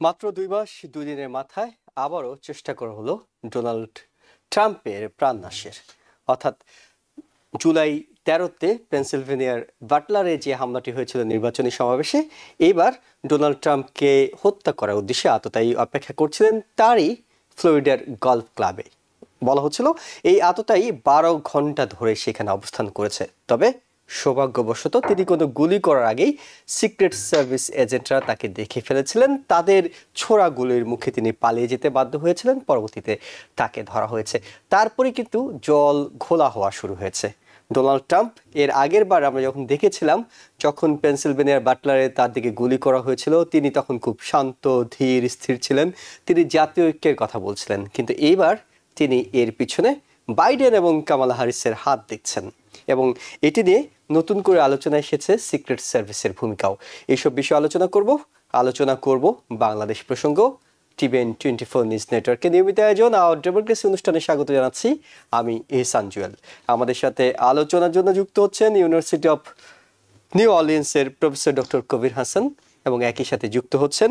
মাত্র ২ মাস ২ দিনের মাথায় আবারও চেষ্টা করা হলো ডোনাল্ড ট্রাম্পের প্রাণনাশের। অর্থাৎ জুলাই ১৩তে পেনসিলভেনিয়ার বাটলারে যে হামলাটি হয়েছিল নির্বাচনী সমাবেশে, এইবার ডোনাল্ড ট্রাম্পকে হত্যা করার উদ্দেশ্যে আততায়ী অপেক্ষা করছিলেন তারই ফ্লোরিডার গলফ ক্লাবে। বলা হচ্ছিল এই আততায়ী ১২ ঘন্টা ধরে সেখানে অবস্থান করেছে। তবে সৌভাগ্যবশত তিনি কোনো গুলি করার আগেই সিক্রেট সার্ভিস এজেন্টরা তাকে দেখে ফেলেছিলেন। তাদের ছোড়া গুলির মুখে তিনি পালিয়ে যেতে বাধ্য হয়েছিলেন। পরবর্তীতে তাকে ধরা হয়েছে। তারপরে কিন্তু জল ঘোলা হওয়া শুরু হয়েছে। ডোনাল্ড ট্রাম্প এর আগের বার আমরা যখন দেখেছিলাম, যখন পেনসিলভেনিয়ার বাটলারে তার দিকে গুলি করা হয়েছিল, তিনি তখন খুব শান্ত ধীর স্থির ছিলেন। তিনি জাতীয় ঐক্যের কথা বলছিলেন। কিন্তু এইবার তিনি এর পিছনে বাইডেন এবং কামালা হ্যারিসের হাত দেখছেন এবং এটি নিয়ে নতুন করে আলোচনা এসেছে সিক্রেট সার্ভিসের ভূমিকাও। এইসব বিষয়ে আলোচনা করব বাংলাদেশ প্রসঙ্গ। টিভিএন 24 নিউজ নেটওয়ার্কের নিয়মিত আয়োজন আর ডেমোক্রেসি অনুষ্ঠানে স্বাগত জানাচ্ছি আমি এহসান জুয়েল। আমাদের সাথে আলোচনার জন্য যুক্ত হচ্ছেন ইউনিভার্সিটি অফ নিউ অরলিন্সের প্রফেসর ডক্টর কবির হাসান এবং একই সাথে যুক্ত হচ্ছেন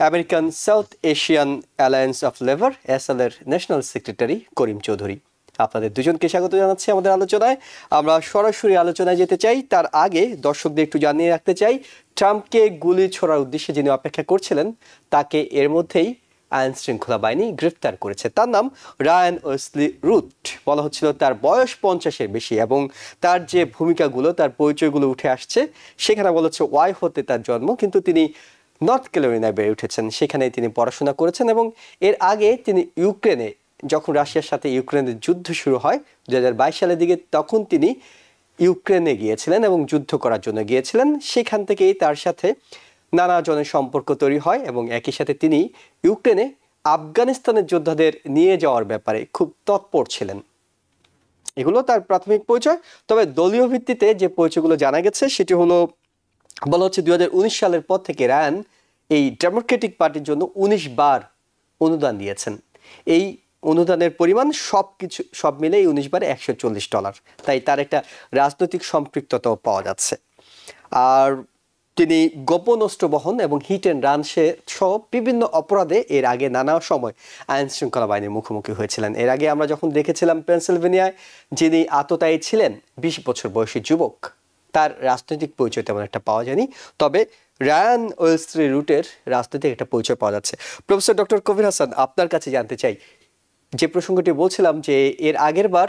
American South Asian Alliance of Labour SL এর ন্যাশনাল সেক্রেটারি করিম চৌধুরী। আপনাদের দুজনকে স্বাগত জানাচ্ছি আমাদের আলোচনায়। আমরা সরাসরি আলোচনায় যেতে চাই, তার আগে দর্শকদের একটু জানিয়ে রাখতে চাই, ট্রাম্পকে গুলি ছোড়ার উদ্দেশ্যে যিনি অপেক্ষা করছিলেন তাকে এর মধ্যেই আইন শৃঙ্খলা বাহিনী গ্রেফতার করেছে। তার নাম রায়ান ওয়েসলি রুট। বলা হচ্ছিল তার বয়স 50-এর বেশি এবং তার যে ভূমিকাগুলো, তার পরিচয়গুলো উঠে আসছে, সেখানে বলা হচ্ছে ওয়াইহোতে তার জন্ম, কিন্তু তিনি নর্থ ক্যারোলিনায় বেড়ে উঠেছেন। সেখানে তিনি পড়াশোনা করেছেন এবং এর আগে তিনি ইউক্রেনে, যখন রাশিয়ার সাথে ইউক্রেনের যুদ্ধ শুরু হয় 2022 সালের দিকে, তখন তিনি ইউক্রেনে গিয়েছিলেন এবং যুদ্ধ করার জন্য গিয়েছিলেন। সেখান থেকেই তার সাথে নানা জনের সম্পর্ক তৈরি হয় এবং একই সাথে তিনি ইউক্রেনে আফগানিস্তানের যোদ্ধাদের নিয়ে যাওয়ার ব্যাপারে খুব তৎপর ছিলেন। এগুলো তার প্রাথমিক পরিচয়। তবে দলীয় ভিত্তিতে যে পরিচয়গুলো জানা গেছে সেটি হলো, বলা হচ্ছে 2019 সালের পর থেকে রায়ান এই ডেমোক্রেটিক পার্টির জন্য 19 বার অনুদান দিয়েছেন। এই অনুদানের পরিমাণ সব মিলে 19 বারে $140। তাই তার একটা রাজনৈতিক সম্পৃক্ততাও পাওয়া যাচ্ছে। আর তিনি গোপন অস্ত্র বহন এবং হিট অ্যান্ড রান সহ বিভিন্ন অপরাধে এর আগে নানা সময় আইন শৃঙ্খলা বাহিনীর মুখোমুখি হয়েছিলেন। এর আগে আমরা যখন দেখেছিলাম পেনসিলভেনিয়ায় যিনি আততায়ী ছিলেন, 20 বছর বয়সী যুবক, তার রাজনৈতিক পরিচয় তেমন একটা পাওয়া যায়নি। তবে রায়ান ওয়েসলি রুটের রাজনৈতিক একটা পরিচয় পাওয়া যাচ্ছে। প্রফেসর ডক্টর কবির হাসান, আপনার কাছে জানতে চাই, যে প্রসঙ্গটি বলছিলাম যে এর আগের বার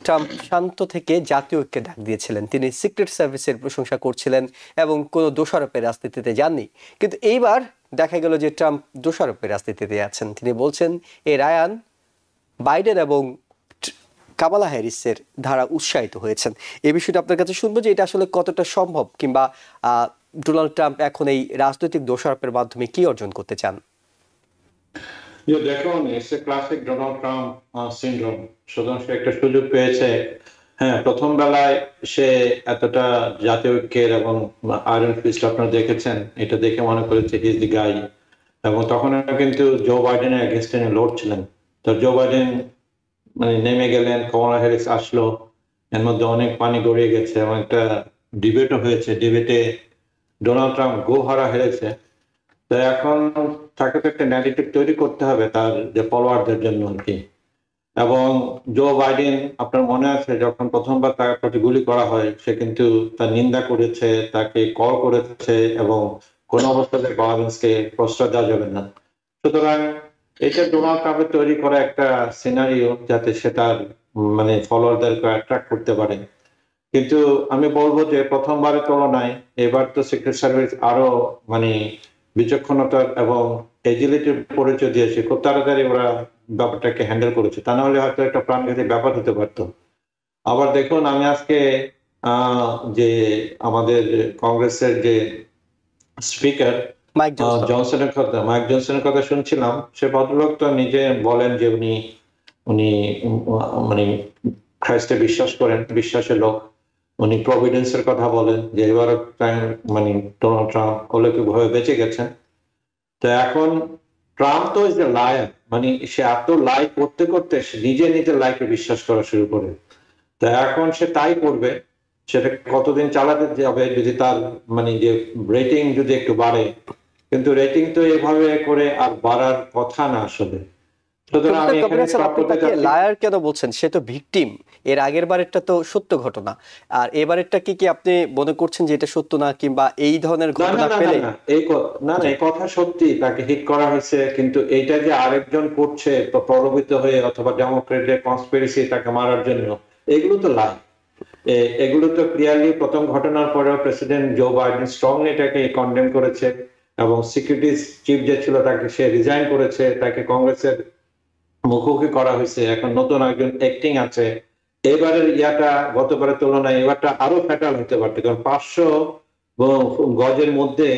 ট্রাম্প শান্ত থেকে জাতীয় ঐক্যে ডাক দিয়েছিলেন, তিনি সিক্রেট সার্ভিসের প্রশংসা করছিলেন এবং কোনো দোষারোপের রাজনীতিতে যাননি। কিন্তু এইবার দেখা গেল যে ট্রাম্প দোষারোপের রাজনীতিতে আছেন। তিনি বলছেন এই রায়ান বাইডেন এবং কামালা হ্যারিসের ধারা উৎসাহিত হয়েছেন। এই বিষয়টা আপনার কাছে শুনবো যে এটা আসলে কতটা সম্ভব, কিংবা ডোনাল্ড ট্রাম্প এখন এই রাজনৈতিক দোষারোপের মাধ্যমে কি অর্জন করতে চান? দেখুন, it's a classic Donald Trump syndrome. সুতরাং সে একটা সুযোগ পেয়েছে। হ্যাঁ, প্রথম বেলায় সে এতটা জাতীয় ঐক্যের এবং আয়রন ফিস্ট আপনারা দেখেছেন, এটা দেখে মনে করেছে হি ইজ দি গাই। এবং তখন কিন্তু জো বাইডেনের এগেনস্টে লড়ছিলেন। তো জো বাইডেন মানে নেমে গেলেন, কমলা হ্যারিস আসলো, এর মধ্যে অনেক পানি গড়িয়ে গেছে এবং একটা ডিবেটও হয়েছে। ডিবেটে ডোনাল্ড ট্রাম্প গোহারা হেরেছে। তো এখন তাকে তো একটা ন্যারেটিভ তৈরি করতে হবে তার যে ফলোয়ারদের জন্য আর কি। এবং জো বাইডেন, আপনার মনে আছে যখন প্রথমবার তার প্রতি গুলি করা হয়, সে কিন্তু তার নিন্দা করেছে, তাকে কল করেছে এবং কোন অবস্থাতে ভায়োলেন্সকে প্রশ্রয় দেওয়া যাবে না। সুতরাং এটা ডোনাল্ড ট্রাম্পের তৈরি করা একটা সিনারিও, যাতে সে তার মানে ফলোয়ারদেরকে অ্যাট্রাক্ট করতে পারে। কিন্তু আমি বলবো যে প্রথমবারের তুলনায় এবার তো সিক্রেট সার্ভিস আরো মানে বিচক্ষণতার এবং এজিলিটির পরিচয় দিয়েছে। খুব তাড়াতাড়ি ওরা ব্যাপারটাকে হ্যান্ডেল করেছে, তা নাহলে হয়তো একটা প্রাণঘাতী ব্যাপার হতে পারতো। আবার দেখুন, আমি আজকে যে আমাদের কংগ্রেসের যে স্পিকার মাইক জনসনের কথা শুনছিলাম। সে ভদ্রলোক তো নিজে বলেন যে উনি উনি মানে খ্রাইস্টে বিশ্বাস করেন, বিশ্বাসের লোক। উনি প্রভিডেন্সের কথা বলেন যে এবার মানে ডোনাল্ড ট্রাম্প অলৌকিকভাবে বেঁচে গেছেন। তো এখন ট্রাম্প তো ইজ এ লায়ার, মানে সে এত লাই করতে করতে সে নিজের লাইফে বিশ্বাস করা শুরু করে। তো এখন সে তাই করবে। সেটা কতদিন চালাতে যাবে, যদি তার মানে যে রেটিং যদি একটু বাড়ে, কিন্তু রেটিং তো এভাবে করে আর বাড়ার কথা না আসলে। সুতরাং আমি এখানে আপনি তাকে লায়ার কেন বলছেন? সে তো ভিকটিম। এর আগের বারেরটা তো সত্য ঘটনা, আর এবারেরটা কি আপনি মনে করছেন যে এটা সত্য না, কিংবা এই ধরনের ঘটনা পেলে? না, এই কথা সত্যি, তাকে হিট করা হয়েছে, কিন্তু এইটা যে আরেকজন করছে প্রলোভিত হয়ে অথবা ডেমোক্রেটের কনস্পিরেসি তাকে মারার জন্য, এগুলো তো লাই। এগুলো তো ক্লিয়ারলি প্রথম ঘটনার পরেও প্রেসিডেন্ট জো বাইডেন স্ট্রংলি এটাকে কন্ডেম করেছে, এবং সিকিউরিটি চিফ যে ছিল তাকে সে রিজাইন করেছে, তাকে কংগ্রেসের মুখোমুখি করা হয়েছে, এখন নতুন একজন অ্যাক্টিং আছে। এবারের ইয়াটা গতবারের তুলনায় এবারটা আরো ফ্যাটাল হতে পারত, কারণ 500 গজের মধ্যে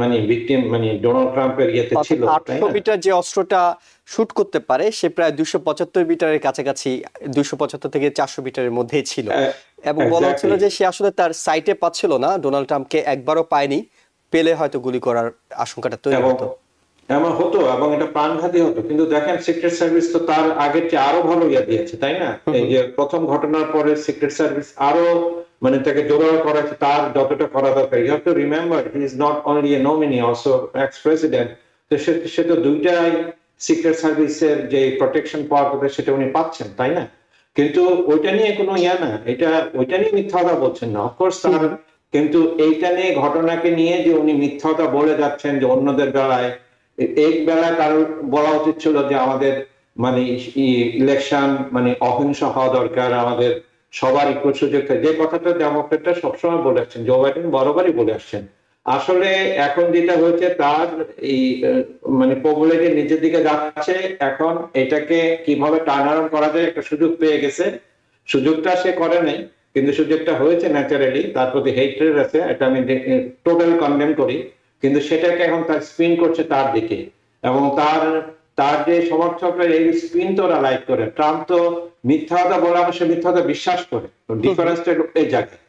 মানে ভিকটিম মানে ডোনাল্ড ট্রাম্পের ইয়েতে ছিল। 800 মিটার যে অস্ত্রটা শুট করতে পারে সে প্রায় 275 মিটারের কাছাকাছি, 275 থেকে 400 মিটারের মধ্যেই ছিল, এবং বলা হচ্ছিল যে সে আসলে তার সাইটে পাচ্ছিল না, ডোনাল্ড ট্রাম্পকে একবারও পায়নি, পেলে হয়তো গুলি করার আশঙ্কাটা তৈরি হতো। এমন হতো এবং এটা প্রাণঘাতী হতো। কিন্তু দেখেন সিক্রেট সার্ভিস তো তার আগের চেয়ে আরো ভালো ইয়া দিয়েছে, তাই না? এই যে প্রথম ঘটনার পরে সিক্রেট সার্ভিস আরো মানে তাকে জোগাড় করাছে তার যতটা করা দরকার। You have to remember he is not only a nominee, also ex president. তো সে তো দুইটাই সিক্রেট সার্ভিসের যে প্রোটেকশন পাওয়ার কথা সেটা উনি পাচ্ছেন, তাই না? কিন্তু ওইটা নিয়ে কোনো ইয়া না, এটা ওইটা নিয়ে মিথ্যা কথা বলছেন না, অফকোর্স তার, কিন্তু এইটা নিয়ে ঘটনাকে নিয়ে যে উনি মিথ্যা কথা বলে যাচ্ছেন যে অন্যদের বেলায়, এক বেলা কারোর বলা উচিত ছিল যে আমাদের মানে ইলেকশন মানে অহিংস হওয়া দরকার, আমাদের সবার ইকুয়াল সুযোগ, যে কথাটা ডেমোক্রেটরা সবসময় বলে আসছেন, জো বাইডেন বরাবরই বলে আসছেন। আসলে এখন যেটা হয়েছে তার এই মানে পপুলারিটি নিচের দিকে যাচ্ছে, এখন এটাকে কিভাবে টার্ন অ্যারাউন্ড করা যায় একটা সুযোগ পেয়ে গেছে। সুযোগটা সে করে নাই, কিন্তু সুযোগটা হয়েছে ন্যাচারালি, তার প্রতি হেট্রেড আছে, এটা আমি টোটাল কন্ডেম করি, কিন্তু সেটাকে এখন তার স্পিন করছে তার দিকে, এবং তার যে সমর্থকরা এই স্পিন তো ওরা লাইক করে। ট্রাম্প তো মিথ্যা কথা বলে সে মিথ্যা কথা বিশ্বাস করে, ডিফারেন্সটা এই জায়গায়।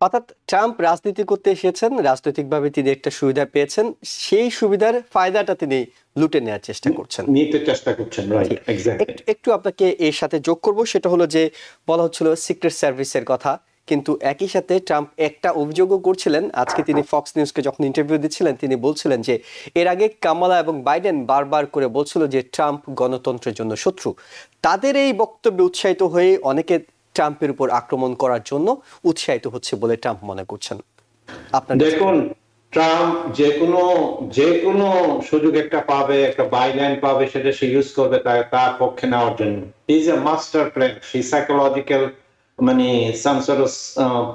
অর্থাৎ ট্রাম্প রাজনীতি করতে এসেছেন, রাজনৈতিকভাবে তিনি একটা সুবিধা পেয়েছেন, সেই সুবিধার ফায়দাটা তিনি লুটে নেওয়ার চেষ্টা করছেন, নিতে চেষ্টা করছেন। Right, exactly. একটু আপনাকে এর সাথে যোগ করব, সেটা হলো যে বলা হচ্ছিল সিক্রেট সার্ভিসের কথা, কিন্তু একই সাথে ট্রাম্প একটা অভিযোগও করছিলেন। আজকে তিনি ফক্স নিউজকে যখন ইন্টারভিউ দিচ্ছিলেন তিনি বলছিলেন যে এর আগে কামালা এবং বাইডেন বারবার করে বলছিল যে ট্রাম্প গণতন্ত্রের জন্য শত্রু। তাদের এই বক্তব্যে উৎসাহিত হয়ে অনেকে ট্রাম্পের উপর আক্রমণ করার জন্য উৎসাহিত হচ্ছে বলে ট্রাম্প মনে করছেন। আপনার দেখুন, ট্রাম্প যে কোনো সুযোগ একটা পাবে, একটা বাইলাইন পাবে, সেটা সে ইউজ করবে তার পক্ষে নেওয়ার জন্য। Is a master player, say psychological মানে সামসরস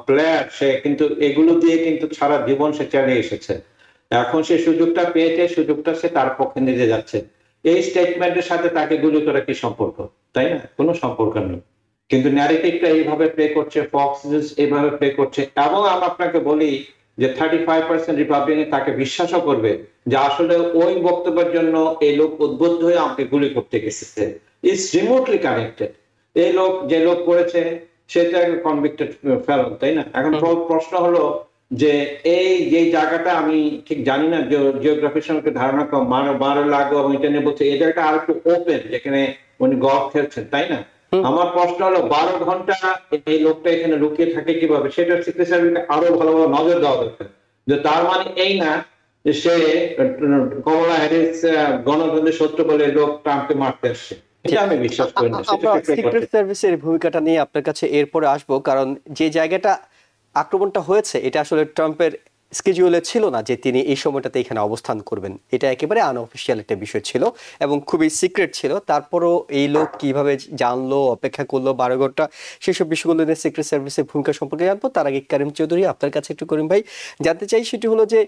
প্লেয়ার সে, কিন্তু এগুলো দিয়ে কিন্তু সারা জীবন সে চালিয়ে এসেছে। এখন সে সুযোগটা পেয়েছে, সুযোগটা সে তার পক্ষে নিতে যাচ্ছে। এই স্টেটমেন্টের সাথে তাকে গুলি করে কি সম্পর্ক, তাই না? কোনো সম্পর্ক নেই। কিন্তু ন্যারেটিভটা এইভাবে প্লে করছে, ফক্স নিউজ এইভাবে প্লে করছে, এবং আমি আপনাকে বলি যে 35% রিপাবলিকান তাকে বিশ্বাসও করবে যে আসলে ওই বক্তব্যের জন্য এই লোক উদ্বুদ্ধ হয়ে আমাকে গুলি করতে গেছে। It's remotely connected. এই লোক যে লোক করেছে সেটা কনভিক্টেড ফেলন, তাই না? এখন প্রশ্ন হলো যে এই যে জায়গাটা আমি ঠিক জানি না, জিওগ্রাফির সঙ্গে ধারণা কম, মারো লাগো এবং এটা নিয়ে বলছে এই জায়গাটা আর একটু ওপেন যেখানে উনি গল্ফ খেলছেন, তাই না? আমার প্রশ্ন হলো 12 ঘন্টা এই লোকটা এখানে লুকিয়ে থাকে কিভাবে, সেটা সিক্রেট সার্ভিসকে আরো ভালোভাবে নজর দেওয়া দরকার। যে তার মানে এই না যে সে কমলা হ্যারিস গণতন্ত্রের শত্রু বলে লোক ট্রাম্পকে মারতে আসছে, এটা আমি বিশ্বাস করি না। আমরা সিক্রেট সার্ভিসের ভূমিকাটা নিয়ে আপনার কাছে এরপরে আসবো, কারণ যে জায়গাটা আক্রমণটা হয়েছে এটা আসলে ট্রাম্পের স্কেডিউলে ছিল না যে তিনি এই সময়টাতে এখানে অবস্থান করবেন, এটা একেবারে আনঅফিসিয়াল একটা বিষয় ছিল এবং খুবই সিক্রেট ছিল। তারপরও এই লোক কিভাবে জানলো, অপেক্ষা করলো 12 ঘন্টা, সেসব বিষয়গুলো নিয়ে সিক্রেট সার্ভিসের ভূমিকা সম্পর্কে জানবো। তার আগে করিম চৌধুরী আপনার কাছে একটু, করিম ভাই জানতে চাই, সেটি হলো যে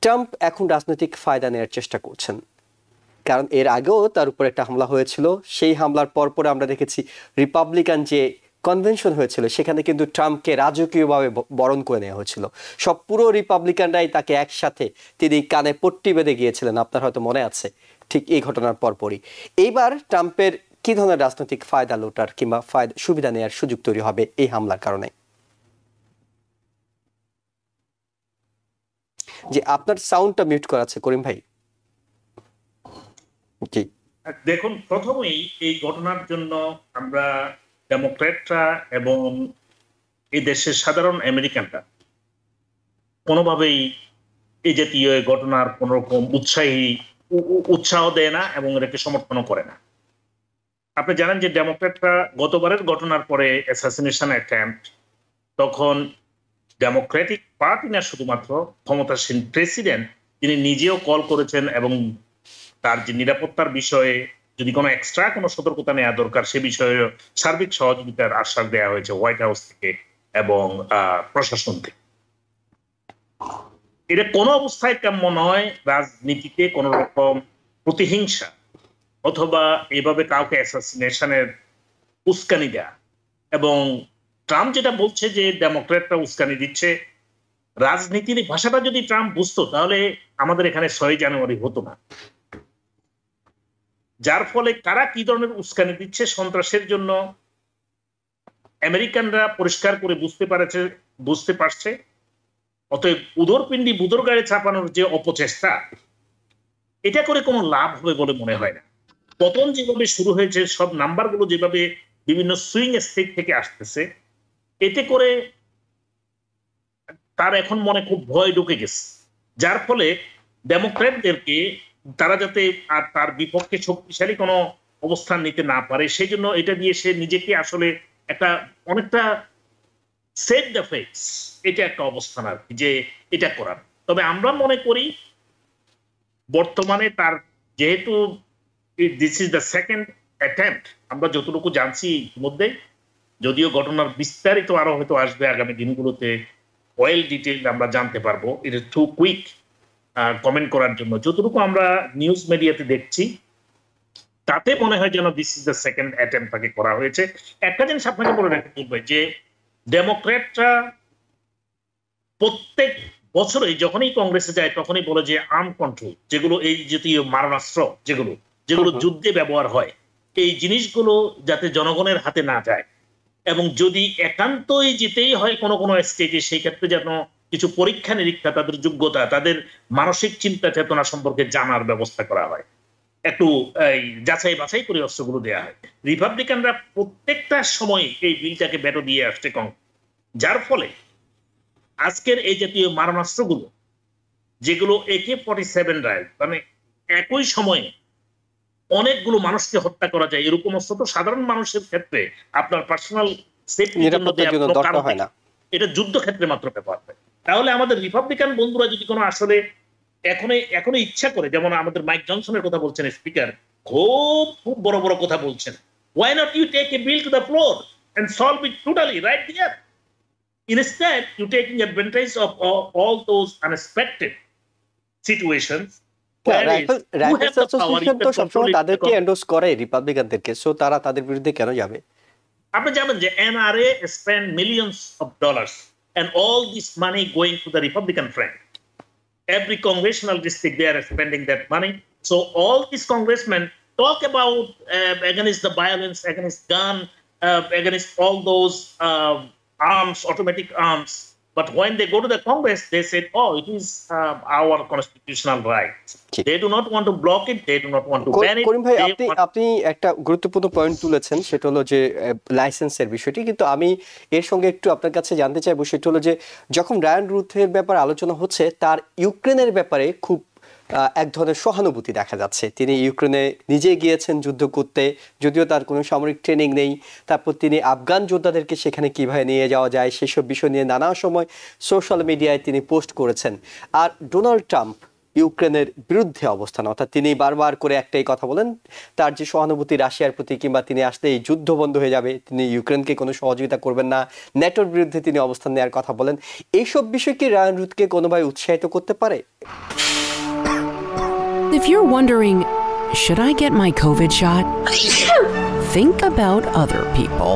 ট্রাম্প এখন রাজনৈতিক ফায়দা নেওয়ার চেষ্টা করছেন, কারণ এর আগেও তার উপর একটা হামলা হয়েছিল, সেই হামলার পর আমরা দেখেছি রিপাবলিকান যে কনভেনশন হয়েছিল সেখানে কিন্তু ট্রাম্পকে রাজকীয়ভাবে বরণ করে নেওয়া হয়েছিল। সব পুরো রিপাবলিকানরাই তাকে একসাথে, তিনি কানে পট্টি বেঁধে গিয়েছিলেন, আপনার হয়তো মনে আছে ঠিক এই ঘটনার পরপরই। এইবার ট্রাম্পের কি ধরনের রাজনৈতিক ফায়দা লোটার কিংবা সুবিধা নেওয়ার সুযোগ তৈরি হবে এই হামলার কারণে? যে আপনার সাউন্ডটা মিউট করা আছে করিম ভাই। জি দেখুন, প্রথমেই এই ঘটনার জন্য আমরা ডেমোক্র্যাটরা এবং এই দেশের সাধারণ আমেরিকানরা কোনোভাবেই এই জাতীয় ঘটনার কোন রকম উৎসাহ দেয় না এবং এটাকে সমর্থন করে না। আপনি জানেন যে ডেমোক্রেটরা গতবারের ঘটনার পরে অ্যাসাসিনেশন অ্যাটেম্পট, তখন ডেমোক্রেটিক পার্টি না শুধুমাত্র ক্ষমতাসীন প্রেসিডেন্ট তিনি নিজেও কল করেছেন এবং তার যে নিরাপত্তার বিষয়ে যদি কোনো এক্সট্রা কোনো সতর্কতা নেওয়া দরকার সে বিষয়ে সার্বিক সহযোগিতার আশ্বাস দেওয়া হয়েছে হোয়াইট হাউস থেকে এবং প্রশাসন থেকে। এটা কোনো অবস্থায় কাম্য নয় রাজনীতিতে কোন রকম প্রতিহিংসা অথবা এভাবে কাউকে অ্যাসাসিনেশনের উস্কানি দেয়া। এবং ট্রাম্প যেটা বলছে যে ডেমোক্রেটরা উস্কানি দিচ্ছে, রাজনীতির ভাষাটা যদি ট্রাম্প বুঝতো তাহলে আমাদের এখানে 6 জানুয়ারি হতো না। যার ফলে কারা কি ধরনের উস্কানি দিচ্ছে সন্ত্রাসের জন্য আমেরিকানরা পরিষ্কার করে বুঝতে পারছে। অতএব উদরপিণ্ডি বুদর গায়ে চাপানোর যে অপচেষ্টা, এটা করে কোনো লাভ হবে বলে মনে হয় না। পতন যেভাবে শুরু হয়েছে, সব নাম্বারগুলো যেভাবে বিভিন্ন সুইং স্টেট থেকে আসতেছে, এতে করে তার এখন মনে খুব ভয় ঢুকে গেছে। যার ফলে ডেমোক্র্যাটদেরকে তারা যাতে আর তার বিপক্ষে শক্তিশালী কোনো অবস্থান নিতে না পারে সেই জন্য এটা দিয়ে সে নিজেকে আসলে একটা অনেকটা সেভ দ্য ফেস, এটা একটা অবস্থান আর কি যে এটা করার। তবে আমরা মনে করি বর্তমানে তার যেহেতু this is the second attempt, আমরা যতটুকু জানছি মধ্যে, যদিও ঘটনার বিস্তারিত আরো হয়তো আসবে আগামী দিনগুলোতে, ওয়েল ডিটেইল আমরা জানতে পারবো। It is too quick comment করার জন্য। যতটুকু আমরা নিউজ মিডিয়াতে দেখছি তাতে মনে হয় যেন this is the second attempt তাকে করা হয়েছে। একটা জিনিস আপনাকে বলে রাখতে বলবে যে ডেমোক্র্যাটরা প্রত্যেক বছরে যখনই কংগ্রেসে যায় তখনই বলে যে আর্ম কন্ট্রোল, যেগুলো এই জাতীয় মারণাস্ত্র যেগুলো যুদ্ধে ব্যবহার হয়, এই জিনিসগুলো যাতে জনগণের হাতে না যায় এবং যদি একান্তই যেতেই হয় কোনো কোনো স্টেজে সেই ক্ষেত্রে যেন কিছু পরীক্ষা নিরীক্ষা, তাদের যোগ্যতা, তাদের মানসিক চিন্তা চেতনা সম্পর্কে জানার ব্যবস্থা করা হয়, একটু যাচাই বাছাই করে অস্ত্রগুলো দেওয়া হয়। রিপাবলিকানরা প্রত্যেকটা সময় এই বিলটাকে ভেটো দিয়ে আসছে যার ফলে আজকের এই জাতীয় মারণাস্ত্রগুলো যেগুলো AK-47 রাইফেল, মানে একই সময়ে অনেকগুলো মানুষকে হত্যা করা যায়, এরকম অস্ত্র তো সাধারণ মানুষের ক্ষেত্রে আপনার পার্সোনাল সেফটির জন্য দরকার হয় না, এটা যুদ্ধ ক্ষেত্রে মাত্র ব্যবহার হয়। তাহলে আমাদের রিপাবলিকান বন্ধুরা যদি কোনো আসলে এখনো ইচ্ছা করে, যেমন আমাদের মাইক জনসনের কথা বলছেন স্পিকার, খুব বড় বড় কথা বলছেন, why not you take a bill to the floor and solve it totally right there? Instead, you taking advantage of all those unexpected situations. Rifles association তো সবসময় তাদেরকে এন্ডোর্স করে রিপাবলিকানদেরকে, সো তারা তাদের বিরুদ্ধে কেন যাবে? আপনি জানেন যে NRA spend millions of dollars and all this money going to the Republican front. Every congressional district they are spending that money. So all these congressmen talk about against the violence, against gun, against all those arms, automatic arms. But when they go to the Congress, they said, "Oh, it is our constitutional right." They do not want to block it. They do not want to ban it. করিম ভাই, আপনি একটা গুরুত্বপূর্ণ point তুলেছেন, সেটা হলো যে লাইসেন্সের বিষয়টি। কিন্তু আমি এর সঙ্গে একটু আপনার কাছে জানতে চাইবো, সেটা হলো যে যখন রায়ান রুথের ব্যাপারে আলোচনা হচ্ছে, তার ইউক্রেনের ব্যাপারে খুব এক ধরনের সহানুভূতি দেখা যাচ্ছে। তিনি ইউক্রেনে নিজে গিয়েছেন যুদ্ধ করতে, যদিও তার কোনো সামরিক ট্রেনিং নেই। তারপর তিনি আফগান যোদ্ধাদেরকে সেখানে কিভাবে নিয়ে যাওয়া যায় সেসব বিষয় নিয়ে নানা সময় সোশ্যাল মিডিয়ায় তিনি পোস্ট করেছেন। আর ডোনাল্ড ট্রাম্প ইউক্রেনের বিরুদ্ধে অবস্থান, অর্থাৎ তিনি বারবার করে একটাই কথা বলেন, তার যে সহানুভূতি রাশিয়ার প্রতি, কিংবা তিনি আসলে এই যুদ্ধ বন্ধ হয়ে যাবে, তিনি ইউক্রেনকে কোনো সহযোগিতা করবেন না, ন্যাটোর বিরুদ্ধে তিনি অবস্থান নেওয়ার কথা বলেন। এইসব বিষয় কি রায়ান রুথকে কোনোভাবে উৎসাহিত করতে পারে? If you're wondering, should I get my COVID shot? Think about other people.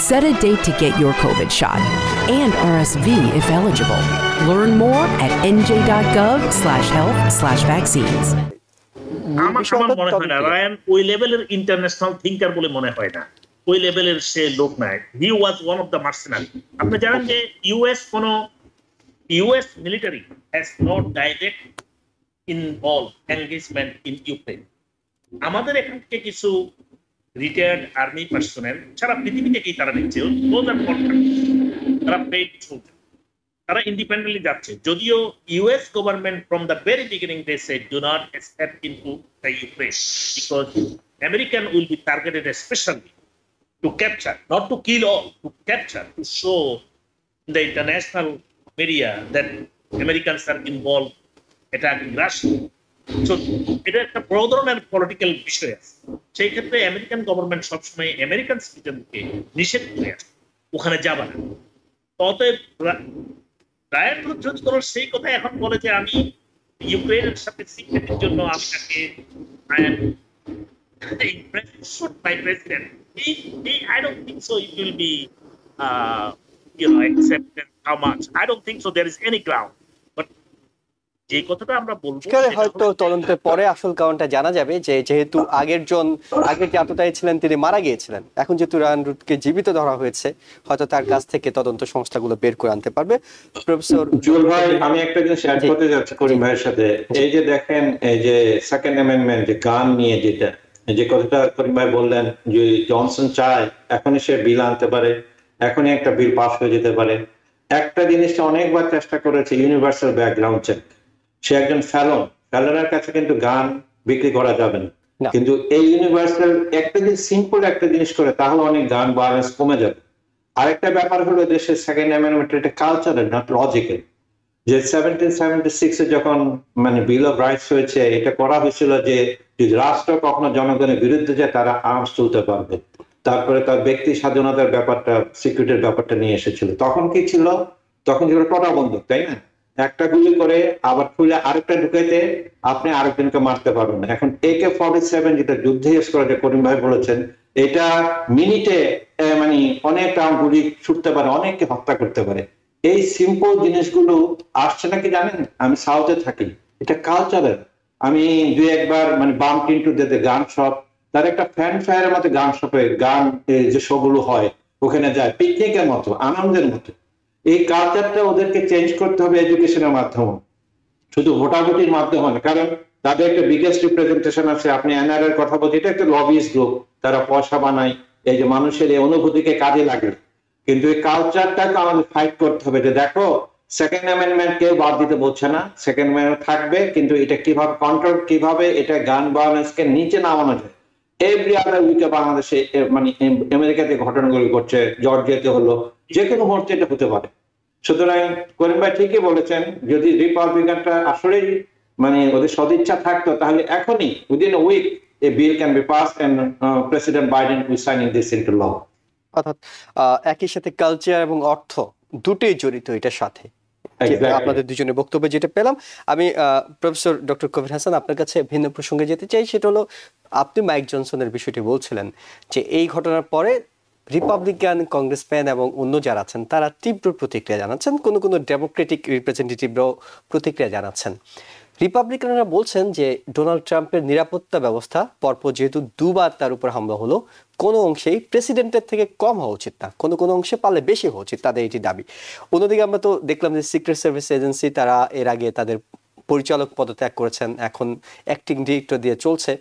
Set a date to get your COVID shot and RSV if eligible. Learn more at nj.gov/health/vaccines. আমার মনে হয় না রায়ান ওই লেভেলের ইন্টারন্যাশনাল থিঙ্কার বলে মনে হয় না, ওই লেভেলের সে লোক নাই। He was one of the mercenary. আপনি জানেন যে US military has no direct involve engagement in Ukraine. আমাদের এখান থেকে কিছু রিটায়ার্ড আর্মি পার্সোনেল সারা পৃথিবী থেকেই তারা নিচ্ছে, তারা পেইড সোলজার, তারা ইন্ডিপেন্ডেন্টলি যাচ্ছে। যদিও US government from the very beginning they said do not step into the Ukraine because American will be targeted specially to capture, not to kill all, to capture, to show the international media that Americans are involved attacking Russia. So এটা একটা বড় ধরনের political বিষয় আছে। সেই ক্ষেত্রে American government সবসময় American সিটিজেনকে নিষেধ করে আসে ওখানে যাবে না। অতএব রায়ান রুদ্র সেই কথা এখন বলে যে আমি ইউক্রেনের সাথে সিকিউরিটির জন্য আমি তাকে shoot my president. I don't think so. It will be, accepted. How much? I don't think so. There is any ground. But যে কথাটা আমরা বলবো, হয়তো তদন্তের পরে আসল কারণটা জানা যাবে যে যেহেতু আগের যে আততায়ী ছিলেন তিনি মারা গিয়েছিলেন, এখন যেহেতু রায়ান রুডকে জীবিত ধরা হয়েছে, হয়তো তার কাছ থেকে তদন্ত সংস্থাগুলো বের করে আনতে পারবে। প্রফেসর জুয়েল ভাই, আমি একটা জিনিস অ্যাড করতে যাচ্ছি করিম ভাইয়ের সাথে। এই যে দেখেন, এই যে সেকেন্ড অ্যামেন্ডমেন্ট, যে গান নিয়ে যে কথাটা করিম ভাই বললেন, যে জনসন চায় এখনই সে বিল আনতে পারে, এখনই একটা বিল পাস হয়ে যেতে পারে। একটা জিনিসটা অনেকবার চেষ্টা করেছে, ইউনিভার্সাল ব্যাকগ্রাউন্ড চেক। সে একজন ফেলনের কাছে কিন্তু গান বিক্রি করা যাবে না, কিন্তু এই ইউনিভার্সাল একটা জিনিস, সিম্পল একটা জিনিস করে তাহলে অনেক গান ভায়োলেন্স কমে যাবে। আরেকটা ব্যাপার হলো দেশের সেকেন্ড অ্যামেন্ডমেন্ট এটা কালচারাল, নট লজিক্যাল। যে 1776 যখন বিল অফ রাইটস হয়েছে, এটা করা হয়েছিল যে যদি রাষ্ট্র কখনো জনগণের বিরুদ্ধে যায় তারা আর্মস তুলতে পারবে। তারপরে তার ব্যক্তি স্বাধীনতার ব্যাপারটা, সিকিউরিটির ব্যাপারটা নিয়ে এসেছিল। তখন কি ছিল? তখন ছিল টোটা বন্দুক, তাই না? একটা গুলি করে আবার খুলে আরেকটা ঢুকাইতে আপনি আরেকজনকে মারতে পারবেন না। এখন AK-47 যেটা যুদ্ধে ইউজ করা, যে করিম ভাই বলেছেন, এটা মিনিটে অনেক রাউন্ড গুলি ছুটতে পারে, অনেককে হত্যা করতে পারে। এই সিম্পল জিনিসগুলো আসছে নাকি জানেন? আমি সাউথে থাকি, এটা কালচারাল। আমি দুই একবার বাম টিন্টু দিতে গান শপ, তার একটা ফ্যান ফায়ারের মতো গান শপে গান যে শোগুলো হয় ওখানে যায়, পিকনিকের মতো, আনন্দের মতো। এই কালচারটা ওদেরকে চেঞ্জ করতে হবে এডুকেশনের মাধ্যমে, শুধু ভোটাভুটির মাধ্যমে না। কারণ তাদের একটা বিগেস্ট রিপ্রেজেন্টেশন আছে। আপনি এনআরআই এর কথা বলছেন, এটা একটা লবিস্ট গ্রুপ, তারা পয়সা বানায়, এই যে মানুষের এই অনুভূতিকে কাজে লাগে। কিন্তু এই কালচারটাকে আমাদের ফাইট করতে হবে, যে দেখো সেকেন্ড অ্যামেন্ডমেন্ট কেউ বাদ দিতে বলছে না, সেকেন্ড অ্যামেন্ডমেন্ট থাকবে, কিন্তু এটা কিভাবে কন্ট্রোল, কিভাবে এটা গান ভায়োলেন্সকে নিচে নামানো যায়। এভরি আদার উইকে বাংলাদেশে আমেরিকাতে ঘটনাগুলো ঘটছে, জর্জিয়াতে হলো, যে কোনো মুহূর্তে এটা হতে পারে। সুতরাং করিম ভাই ঠিকই বলেছেন, যদি রিপাবলিকানটা আসলেই ওদের সদিচ্ছা থাকতো, তাহলে এখনই within a week a bill can be passed and president Biden will sign this into law. অর্থাৎ একই সাথে কালচার এবং অর্থ দুটোই জড়িত এটার সাথে। আপনাদের দুজনের বক্তব্যে যেটা পেলাম, আমি প্রফেসর ডক্টর কবির হাসান আপনার কাছে ভিন্ন প্রসঙ্গে যেতে চাই। সেটা হলো, আপনি মাইক জনসনের বিষয়টি বলছিলেন যে এই ঘটনার পরে রিপাবলিকান কংগ্রেসম্যান এবং অন্য যারা আছেন তারা তীব্র প্রতিক্রিয়া জানাচ্ছেন, কোনো ডেমোক্রেটিক রিপ্রেজেন্টেটিভরাও প্রতিক্রিয়া জানাচ্ছেন। রিপাবলিকানরা বলছেন যে ডোনাল্ড ট্রাম্পের নিরাপত্তা ব্যবস্থা পরপর যেহেতু দুবার তার উপর হামলা হলো, কোনো অংশেই প্রেসিডেন্টের থেকে কম হওয়া উচিত না, কোনো অংশে পারলে বেশি হওয়া উচিত, তাদের এটি দাবি। অন্যদিকে আমরা তো দেখলাম যে সিক্রেট সার্ভিস এজেন্সি তারা এর আগে তাদের পরিচালক পদত্যাগ করেছেন, এখন অ্যাক্টিং ডিরেক্টর দিয়ে চলছে।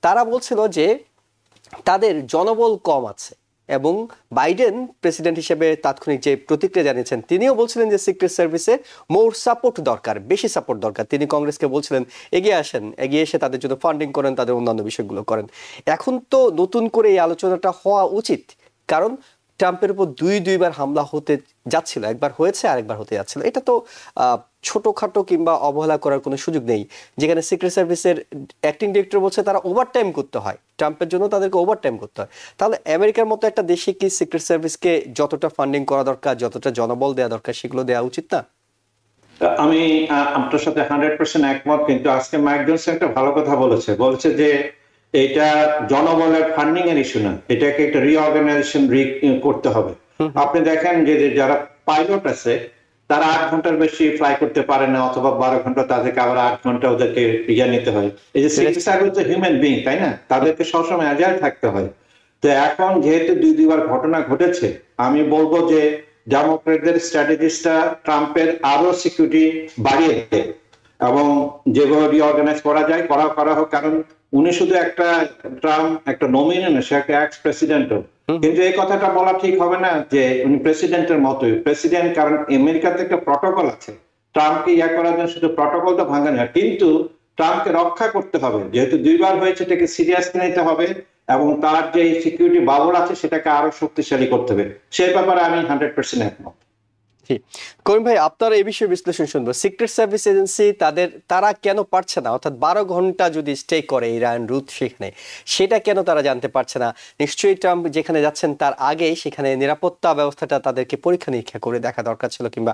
তারা বলছিল যে তাদের জনবল কম আছে, এবং বাইডেন প্রেসিডেন্ট হিসেবে তাৎক্ষণিক যে প্রতিক্রিয়া জানিয়েছেন, তিনিও বলছিলেন যে সিক্রেট সার্ভিসে মোর সাপোর্ট দরকার, বেশি সাপোর্ট দরকার। তিনি কংগ্রেসকে বলছিলেন এগিয়ে আসেন, এগিয়ে এসে তাদের জন্য ফান্ডিং করেন, তাদের অন্যান্য বিষয়গুলো করেন। এখন তো নতুন করে এই আলোচনাটা হওয়া উচিত, কারণ ট্রাম্পের উপর দুইবার হামলা হতে যাচ্ছিল, একবার হয়েছে আরেকবার হতে যাচ্ছিল। এটা তো ছোটখাটো কিংবা অবহেলা করার কোনো সুযোগ নেই। যেখানে সিক্রেট সার্ভিসের অ্যাক্টিং ডিরেক্টর বলছে তারা ওভারটাইম করতে হয়, ট্রাম্পের জন্য তাদেরকে ওভারটাইম করতে হয়। তাহলে আমেরিকার মতো একটা দেশে কি সিক্রেট সার্ভিসকে যতটা ফান্ডিং করা দরকার, যতটা জনবল দেওয়া দরকার, সেগুলো দেওয়া উচিত না? আমি আপনার সাথে 100% একমত। কিন্তু আজকে মাইক জনসন একটা ভালো কথা বলেছে যে এটা জনবলের ফান্ডিং এর ইস্যু না, এটাকে একটা রিঅর্গানাইজেশন করতে হবে। আপনি দেখেন যে যারা পাইলট আছে তারা 8 ঘন্টার বেশি ফ্লাই করতে পারে না, অথবা 12 ঘন্টা, তাদেরকে আবার 8 ঘন্টা ওদেরকে নিতে হয়। এই যে সিক্রেট সার্ভিস তো হিউম্যান বিং, তাই না? তাদেরকে সবসময় অ্যাজাইল থাকতে হয়। তো এখন যেহেতু দুইবার ঘটনা ঘটেছে, আমি বলবো যে ডেমোক্রেটদের স্ট্র্যাটেজিস্টটা ট্রাম্পের আরো সিকিউরিটি বাড়িয়ে দেয়। এবং যেভাবে রিঅর্গানাইজ করা যায় করা হোক, কারণ উনি শুধু ট্রাম্প একটা নমিনি না, সে একটা এক্স প্রেসিডেন্টও। কিন্তু এই কথাটা বলা ঠিক হবে না যে উনি প্রেসিডেন্টের মতোই প্রেসিডেন্ট, কারণ আমেরিকাতে একটা প্রটোকল আছে। ট্রাম্পকে করার জন্য শুধু প্রটোকলটা ভাঙা না, কিন্তু ট্রাম্পকে রক্ষা করতে হবে, যেহেতু দুইবার হয়েছে, এটাকে সিরিয়াসলি নিতে হবে এবং তার যে সিকিউরিটি বাবল আছে সেটাকে আরো শক্তিশালী করতে হবে। সেই ব্যাপারে আমি 100% একমত। করিম ভাই, আপনার এই বিষয়ে বিশ্লেষণ শুনবো। সিক্রেট সার্ভিস এজেন্সি তারা কেন পারছে না, অর্থাৎ 12 ঘন্টা যদি স্টে করে ইরান রুট সেখানে, সেটা কেন তারা জানতে পারছে না? নিশ্চয়ই ট্রাম্প যেখানে যাচ্ছেন তার আগে সেখানে নিরাপত্তা ব্যবস্থাটা তাদেরকে পরীক্ষা নিরীক্ষা করে দেখা দরকার ছিল, কিংবা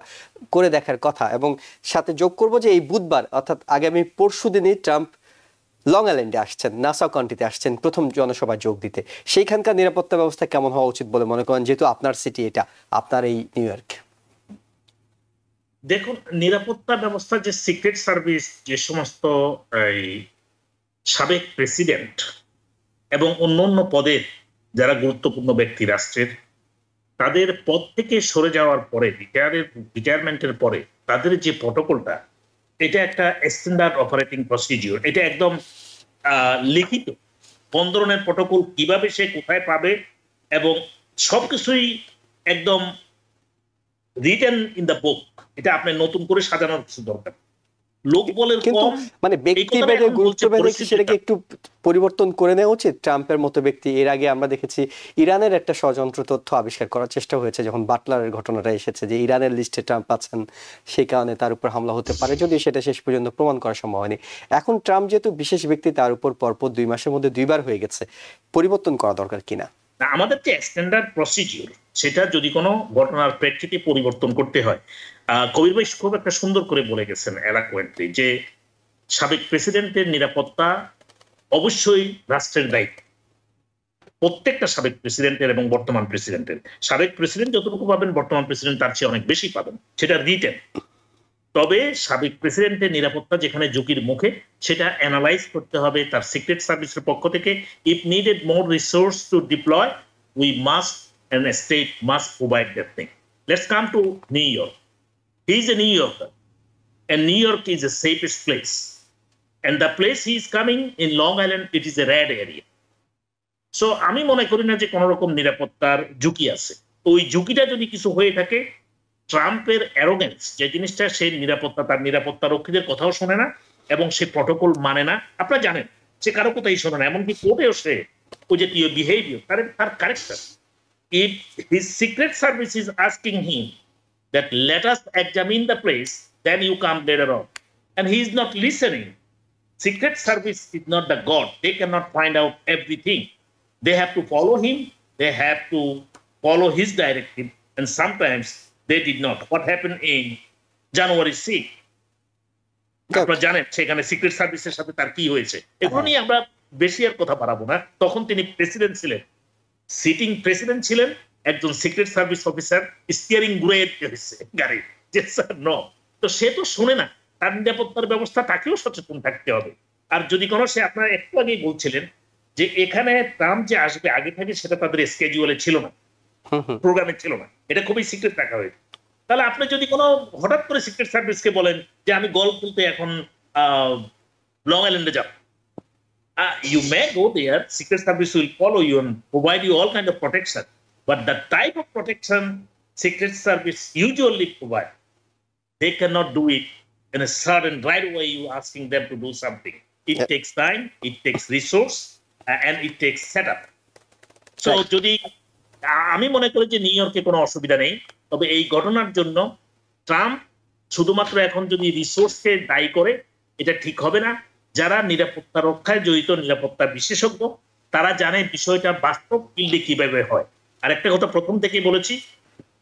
করে দেখার কথা। এবং সাথে যোগ করবো যে এই বুধবার অর্থাৎ আগামী পরশুদিনই ট্রাম্প লং আইল্যান্ডে আসছেন, নাসাউ কাউন্টিতে আসছেন প্রথম জনসভায় যোগ দিতে। সেইখানকার নিরাপত্তা ব্যবস্থা কেমন হওয়া উচিত বলে মনে করেন, যেহেতু আপনার সিটি এটা, আপনার এই নিউ ইয়র্ক? দেখুন, নিরাপত্তা ব্যবস্থা যে সিক্রেট সার্ভিস, যে সমস্ত সাবেক প্রেসিডেন্ট এবং অন্যান্য পদের যারা গুরুত্বপূর্ণ ব্যক্তি রাষ্ট্রের, তাদের পদ থেকে সরে যাওয়ার পরে, রিটায়ারমেন্টের পরে তাদের যে প্রটোকলটা, এটা একটা স্ট্যান্ডার্ড অপারেটিং প্রসিডিওর। এটা একদম লিখিত কোন ধরনের প্রটোকল, কিভাবে সে কোথায় পাবে, এবং সবকিছুই একদম রিটেন ইন দ্য বুক। এটা আপনি নতুন করে সাজানোর কিছু দরকার। লোক বলে কিন্তু মানে ব্যক্তিভেদে গুরুত্ব ভেদে সেটাকে একটু পরিবর্তন করে নেওয়া উচিত। ট্রাম্পের মতো ব্যক্তি, এর আগে আমরা দেখেছি ইরানের একটা ষড়যন্ত্র তথ্য আবিষ্কার করার চেষ্টা হয়েছে যখন বাটলারের ঘটনাটা এসেছে, যে ইরানের লিস্টে ট্রাম্প আছেন, সেই কারণে তার উপর হামলা হতে পারে, যদিও সেটা শেষ পর্যন্ত প্রমাণ করা সম্ভব হয়নি। এখন ট্রাম্প যেহেতু বিশেষ ব্যক্তি, তার উপর পরপর 2 মাসের মধ্যে 2 বার হয়ে গেছে, পরিবর্তন করা দরকার কিনা? আমাদের যে স্ট্যান্ডার্ড প্রসিডিওর, সেটা যদি কোনো ঘটনার প্রেক্ষিতে পরিবর্তন করতে হয়, কবির ভাই খুব একটা সুন্দর করে বলে গেছেন এলাকোয়েন্টলি, যে সাবেক প্রেসিডেন্টের নিরাপত্তা অবশ্যই রাষ্ট্রের দায়িত্ব। প্রত্যেকটা সাবেক প্রেসিডেন্টের এবং বর্তমান প্রেসিডেন্টের, সাবেক প্রেসিডেন্ট যতটুকু পাবেন বর্তমান প্রেসিডেন্ট তার চেয়ে অনেক বেশি পাবেন, সেটা রিটেন। তবে সাবেক প্রেসিডেন্টের নিরাপত্তা যেখানে ঝুঁকির মুখে, সেটা অ্যানালাইজ করতে হবে তার সিক্রেট সার্ভিসের পক্ষ থেকে। If needed more resource to deploy, we must and a state must provide that thing. Let's come to New York. He's a New Yorker, and New York is the safest place. And the place he is coming in Long Island, it is a red area. So আমি মনে করি না যে কোনো রকম নিরাপত্তার ঝুঁকি আছে। ওই ঝুঁকিটা যদি কিছু হয়ে থাকে, ট্রাম্পের অ্যারোগেন্স যে জিনিসটা, সে তার নিরাপত্তা রক্ষীদের কথাও শোনে না এবং সে প্রটোকল মানে না। আপনারা জানেন, সে কারো কথাই শোনে না, এমনকি কোর্টেও সে ওই যে বিহেভিয়ার, তার character. If his secret service is asking him that let us examine the place, then you come later on, and he is not listening. Secret service is not the God. They cannot find out everything. They have to follow him. They have to follow his directive, and sometimes they did not. What happened in January 6th? আপনারা জানেন সেখানে secret সার্ভিসের সাথে তার কি হয়েছে। এগুলো নিয়ে আমরা বেশি আর কথা বাড়াবো না। তখন তিনি প্রেসিডেন্ট ছিলেন, সিটিং প্রেসিডেন্ট ছিলেন, একজন সিক্রেট সার্ভিস অফিসার স্টিয়ারিং ঘুরে গাড়ির, যে স্যার নো, তো সে তো শুনে না। তার নিরাপত্তার ব্যবস্থা, তাকেও সচেতন থাকতে হবে। আর যদি কোনো, সে আপনারা একটু আগেই বলছিলেন যে এখানে ট্রাম্প যে আসবে আগে থেকে, সেটা তাদের স্কেডিউলে ছিল না, প্রোগ্রামে ছিল না, এটা খুবই সিক্রেট রাখা হয়েছে। তাহলে আপনি যদি কোনো হঠাৎ করে সিক্রেট সার্ভিসকে বলেন যে আমি গল্ফ খেলতে এখন লং আইল্যান্ডে যাব, you may go there, secret service will follow you and provide you all kind of protection, but the type of protection secret service usually provide, they cannot do it in a sudden right away. You asking them to do something, it takes time, it takes resource, and it takes setup. So যদি আমি মনে করি যে new ইয়র্কে কোনো অসুবিধা নেই, তবে এই ঘটনার জন্য ট্রাম্প শুধুমাত্র এখন যদি রিসোর্সকে দায়ী করে, এটা ঠিক হবে না। যারা নিরাপত্তা রক্ষায় জড়িত, নিরাপত্তা বিশেষজ্ঞ, তারা জানে বিষয়টা বাস্তব ফিল্ডে কিভাবে হয়। আর একটা কথা প্রথম থেকে বলেছি,